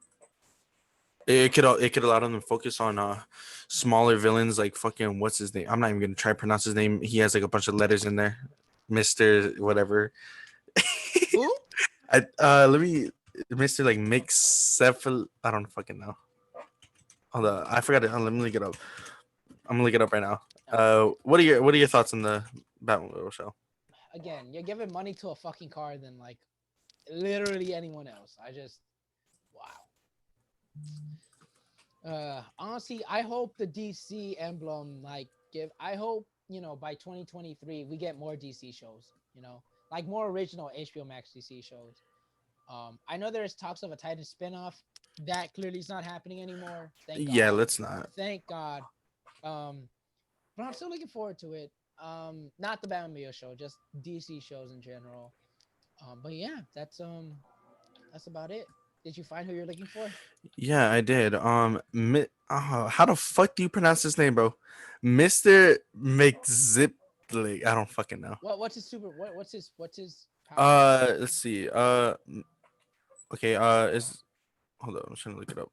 It could allow them to focus on smaller villains like fucking what's his name? I'm not even gonna try to pronounce his name. He has like a bunch of letters in there. Mister whatever. Who? Let me Mr. like Mixcephal. I don't fucking know. Hold on, I forgot it. Let me look it up. I'm gonna look it up right now. What are your thoughts on the Batmobile show? Again, you're giving money to a fucking car than like literally anyone else. I just wow. Honestly, I hope the DC emblem like give. I hope by 2023 we get more DC shows. Like more original HBO Max DC shows. I know there's talks of a Titan spinoff. That clearly is not happening anymore. Thank God. Yeah, let's not. Thank God. But I'm still looking forward to it. Not the Batmobile show, just DC shows in general. But yeah, that's about it. Did you find who you're looking for? Yeah, I did. How the fuck do you pronounce his name, bro? Mr. McZipley. I don't fucking know. What's his super? What's his power? Let's see. Okay. Is hold on. I'm trying to look it up.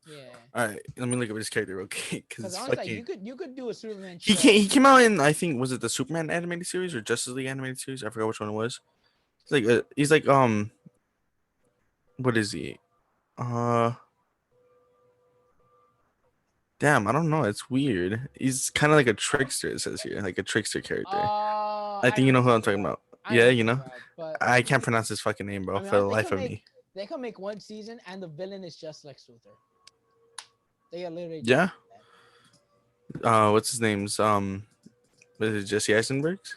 Yeah. All right, let me look up his character, okay? Because Because honestly, you could do a Superman show. he came out in, I think, was it the Superman animated series or Justice League animated series? I forgot which one it was. He's like what is he? Uh, Damn, I don't know. It's weird. He's kind of like a trickster. It says here, like a trickster character. I think you know who I'm talking about. Yeah, you know. But I can't pronounce his fucking name, bro, I mean, for the life of me. They can make one season and the villain is just Lex Luthor. They are literally Yeah. What's his name's was it Jesse Eisenberg's?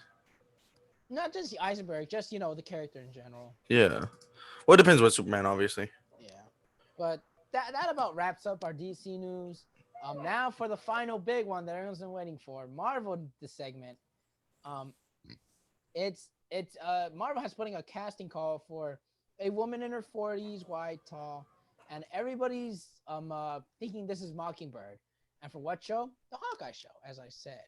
Not just Eisenberg, just the character in general. Yeah. Well, it depends what Superman, obviously. Yeah. But that about wraps up our DC news. Now for the final big one that everyone's been waiting for, Marvel, the segment. It's Marvel has putting a casting call for a woman in her 40s, white, tall, and everybody's thinking this is Mockingbird. And for what show? The Hawkeye show, as I said.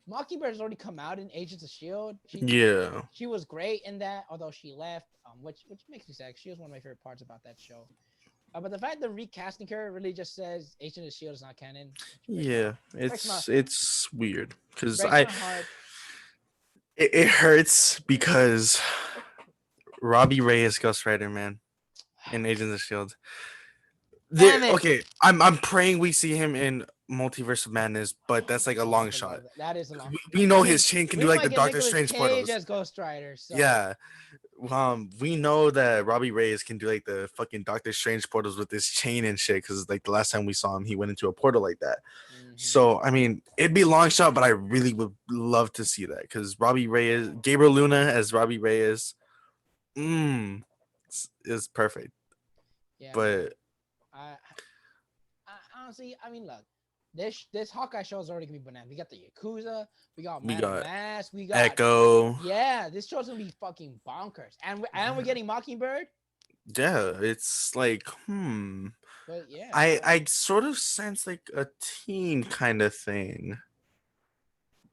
Mockingbird has already come out in Agents of S.H.I.E.L.D. She was great in that, although she left, which makes me sad. She was one of my favorite parts about that show. But the fact that recasting her really just says Agent of S.H.I.E.L.D. is not canon. Yeah, it's weird because it hurts because Robbie Ray is Ghost Rider, man, in Agents of S.H.I.E.L.D. Okay, I'm praying we see him in Multiverse of Madness, but that's like a long shot. That is a long. We know his chain can do like the Doctor Strange portals. As Ghost Rider. So. Yeah, we know that Robbie Reyes can do like the fucking Doctor Strange portals with this chain and shit. Because like the last time we saw him, he went into a portal like that. Mm-hmm. So I mean, it'd be a long shot, but I really would love to see that because Robbie Reyes, Gabriel Luna as Robbie Reyes, is perfect. Yeah, but. I honestly, I mean, look, this Hawkeye show is already gonna be bananas. We got the Yakuza, we got Mask, we got Echo. Yeah, this show's gonna be fucking bonkers, and we're getting Mockingbird. Yeah, it's like But yeah, I sort of sense like a teen kind of thing.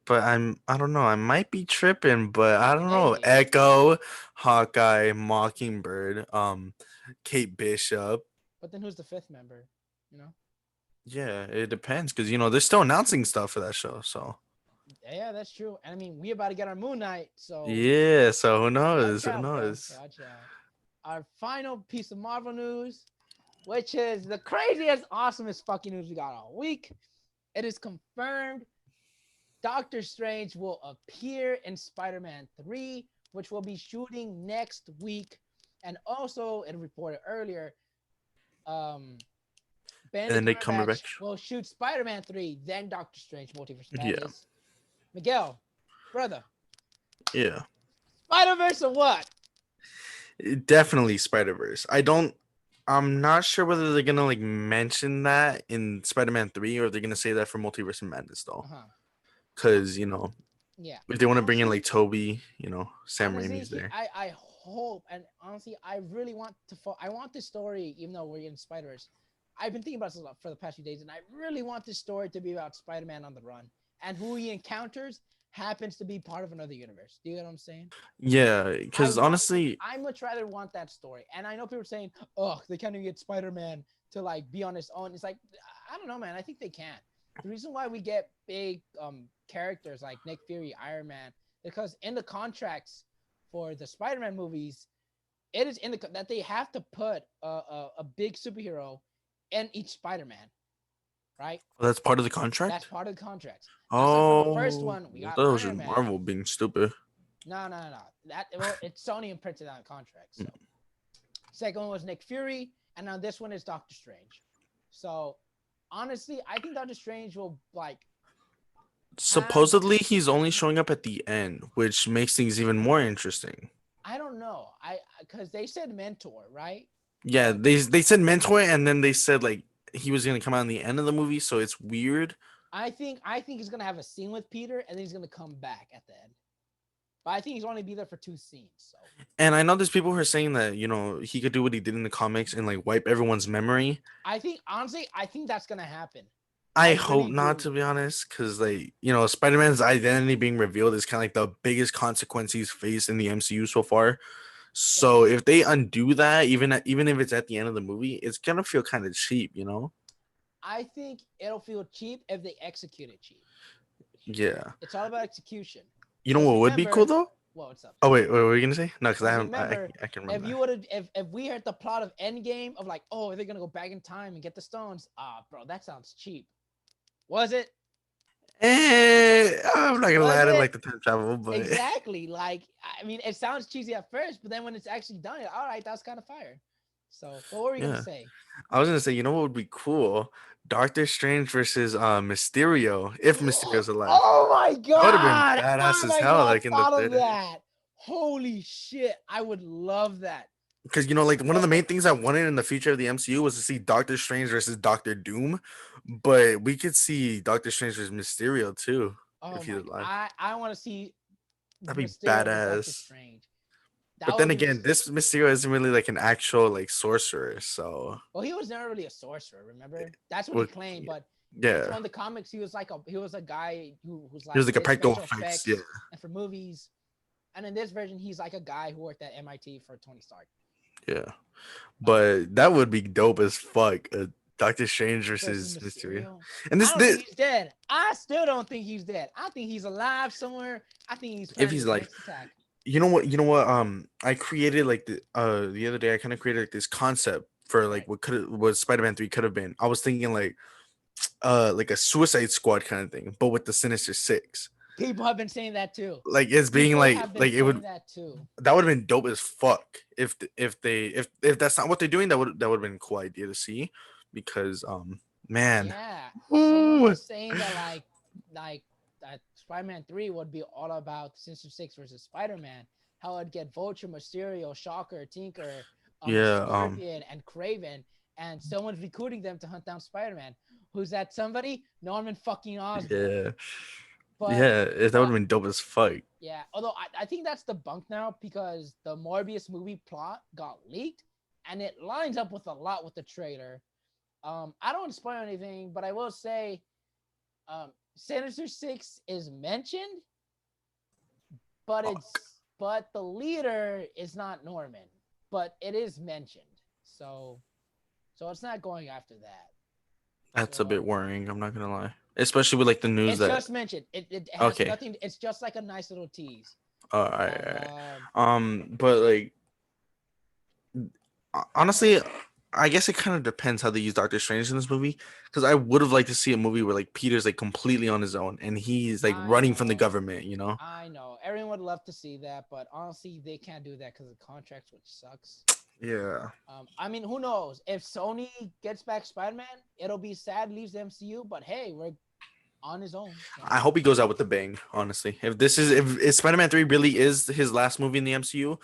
But I don't know. I might be tripping, but I don't know. Echo, Hawkeye, Mockingbird, Kate Bishop. But then who's the fifth member? Yeah, it depends because they're still announcing stuff for that show. So. Yeah, that's true. And I mean, we about to get our Moon Knight, so. Yeah, so who knows? Who knows? Watch out. Our final piece of Marvel news, which is the craziest, awesomest fucking news we got all week. It is confirmed Doctor Strange will appear in Spider-Man 3, which will be shooting next week. And also, it reported earlier, and then they come back. We'll shoot Spider-Man 3, then Doctor Strange Multiverse of Madness. Yeah. Miguel, brother. Yeah. Spider-Verse or what? Definitely Spider-Verse. I'm not sure whether they're gonna like mention that in Spider-Man 3 or if they're gonna say that for Multiverse of Madness though. Cause yeah, if they want to bring in like Toby, Sam Raimi's there. I hope, and honestly, I really want to. I want this story, even though we're in Spider-Verse. I've been thinking about this a lot for the past few days, and I really want this story to be about Spider-Man on the run and who he encounters happens to be part of another universe. Do you know what I'm saying? Yeah, because honestly, I much rather want that story. And I know people are saying, "Oh, they can't even get Spider-Man to like be on his own." It's like, I don't know, man. I think they can. The reason why we get big characters like Nick Fury, Iron Man, because in the contracts for the Spider-Man movies, it is in the that they have to put a big superhero in each Spider-Man, right? that's part of the contract. That's part of the contracts. That's why for the first Oh, one we I got thought it was just Iron Man. Marvel being stupid. No. That well, it's Sony imprinted on the contract. So second one was Nick Fury, and now this one is Doctor Strange. So honestly, I think Doctor Strange will like. Supposedly, he's only showing up at the end, which makes things even more interesting. I don't know. Because they said mentor, right? Yeah, they said mentor, and then they said like he was gonna come out in the end of the movie, so it's weird. I think he's gonna have a scene with Peter, and then he's gonna come back at the end. But I think he's only be there for 2 scenes. So. And I know there's people who are saying that he could do what he did in the comics and like wipe everyone's memory. I think honestly, I think that's gonna happen. I hope not, to be honest, because like Spider-Man's identity being revealed is kind of like the biggest consequence he's faced in the MCU so far. So if they undo that, even if it's at the end of the movie, it's gonna feel kind of cheap, I think it'll feel cheap if they execute it cheap. Yeah. It's all about execution. You know what would be cool though? Well, what's up? Oh wait, what were you gonna say? No, because I can remember. If you would have, if we heard the plot of Endgame of like, oh, they're gonna go back in time and get the stones. Bro, that sounds cheap. Was it? I'm not gonna lie, I didn't like the time travel, but exactly. Like, I mean, it sounds cheesy at first, but then when it's actually done, all right, that's kind of fire. So, what were you gonna say? I was gonna say, what would be cool? Doctor Strange versus Mysterio, if Mysterio's alive. Oh my god! That would have been badass as hell. Like in the theater. That. Holy shit! I would love that. Because like one of the main things I wanted in the future of the MCU was to see Doctor Strange versus Doctor Doom, but we could see Doctor Strange versus Mysterio too if he's alive. I want to see. That'd be badass. That but then again, this Mysterio isn't really like an actual like sorcerer, so. Well, he was never really a sorcerer. Remember, that's what he claimed. But yeah, on the comics, he was a guy who's like he was like a practical effects, yeah. And for movies, and in this version, he's like a guy who worked at MIT for Tony Stark. Yeah, but that would be dope as fuck. Doctor Strange versus Mysterio. And I don't think he's dead. I still don't think he's dead. I think he's alive somewhere. I think he's if he's like. You know what? I created like the other day. I kind of created like this concept for like what Spider-Man 3 could have been. I was thinking like a Suicide Squad kind of thing, but with the Sinister Six. People have been saying that too. Like it's being it would that would have been dope as fuck if that's not what they're doing. That would have been a cool idea to see, because man. Yeah. Someone was saying that like that Spider-Man 3 would be all about Sinister Six versus Spider-Man. How it'd get Vulture, Mysterio, Shocker, Tinker, Scorpion, and Kraven, and someone's recruiting them to hunt down Spider-Man. Who's that somebody? Norman fucking Osborn. Yeah. But, that would have been dope as fuck. Yeah, although I think that's debunked now because the Morbius movie plot got leaked, and it lines up with a lot with the trailer. I don't want to spoil anything, but I will say Sinister Six is mentioned, but but the leader is not Norman, but it is mentioned. So it's not going after that. That's a bit worrying, I'm not gonna lie. Especially with like the news it's just mentioned. It has nothing. It's just like a nice little tease. All right. But like honestly, I guess it kind of depends how they use Doctor Strange in this movie, because I would have liked to see a movie where like Peter's like completely on his own and he's like running from the government, I know everyone would love to see that, but honestly they can't do that because of contracts, which sucks. Yeah. I mean, who knows? If Sony gets back Spider-Man, it'll be sad, leaves the MCU, but hey, we're on his own. I hope he goes out with a bang, honestly. If Spider-Man 3 really is his last movie in the MCU,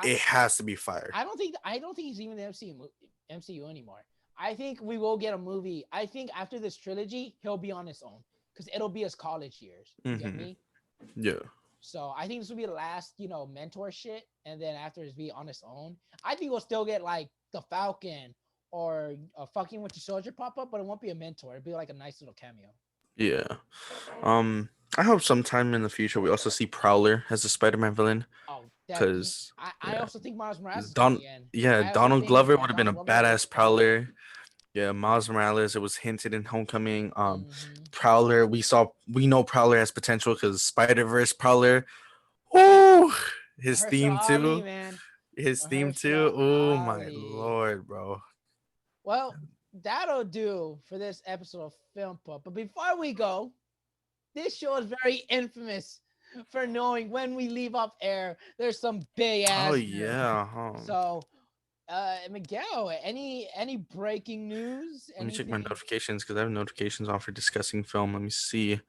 it has to be fired. I don't think he's even the MCU anymore. I think we will get a movie. I think after this trilogy, he'll be on his own because it'll be his college years. You get me? Yeah. So I think this will be the last, mentor shit, and then after this be on his own. I think we'll still get like the Falcon or a fucking Winter Soldier pop up, but it won't be a mentor. It'll be like a nice little cameo. Yeah. I hope sometime in the future we also see Prowler as a Spider-Man villain. Oh, that Cause I also think Miles Morales is gonna Don be in. yeah, I also Donald think Glover would have been Donald a Glover is badass gonna be in Prowler. Yeah, Miles Morales. It was hinted in Homecoming. it. Hmm. Prowler. We know Prowler has potential because Spider-Verse Prowler. Oh, his theme Mahershala Ali, too. man. His theme too. Mahershala Oh my Ali. lord, bro. Well, that'll do for this episode of Film Pub. But before we go, this show is very infamous for knowing when we leave off air, there's some big Oh ass news. yeah. Huh. So, Miguel, any breaking news? Let me check my Anything? notifications because I have notifications on for discussing film. Let me see.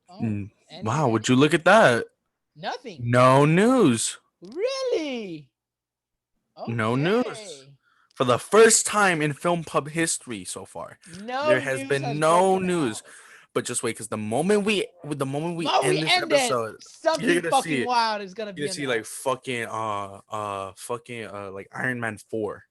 Oh, Wow, any would you look at that? nothing. No news. Really? No news. Okay. For the first time in Film Pub history so far, No there has news been has no broken news. out. But just wait, because the moment we Well, we end this end it. episode, you're Something gonna fucking see wild is gonna you're be gonna see like announced. fucking like Iron Man 4.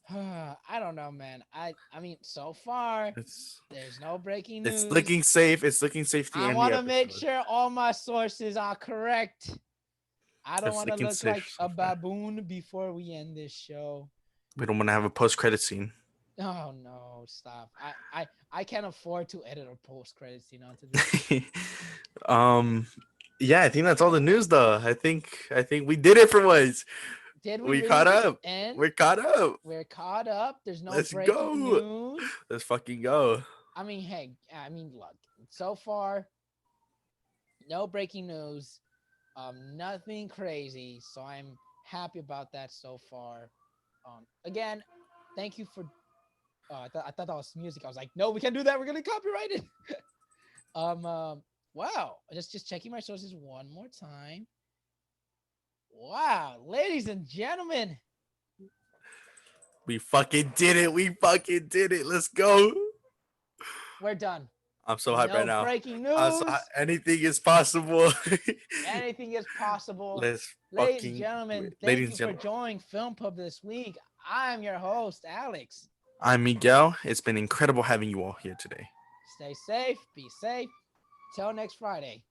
I don't know, man. I mean, so far it's there's no breaking it's news. looking safe. It's looking safe to I end the want to make episode. sure all my sources are correct. I don't It's want to looking look like safe so a far. baboon before we end this show. We don't want to have a post-credit scene. Oh no, stop. I can't afford to edit a post-credit scene onto this. um yeah, I think that's all the news though. I think we did it for once. Did we We really caught just up. end? We're caught up. We're caught up. There's no Let's breaking go. news. Let's fucking go. I mean, hey, I mean, look, so far, no breaking news. Nothing crazy. So I'm happy about that so far. Again, thank you for. I thought that was music. I was like, no, we can't do that. We're gonna copyright it. Wow. Just checking my sources one more time. Wow, ladies and gentlemen, We fucking did it. We fucking did it. Let's go. we're done. I'm so hyped right No now. breaking So news. anything is possible. Anything is possible. Let's Ladies and fucking, gentlemen, thank ladies you and for gentlemen. joining Film Pub this week. I'm your host, Alex. I'm Miguel. It's been incredible having you all here today. Stay safe, be safe. Till next Friday.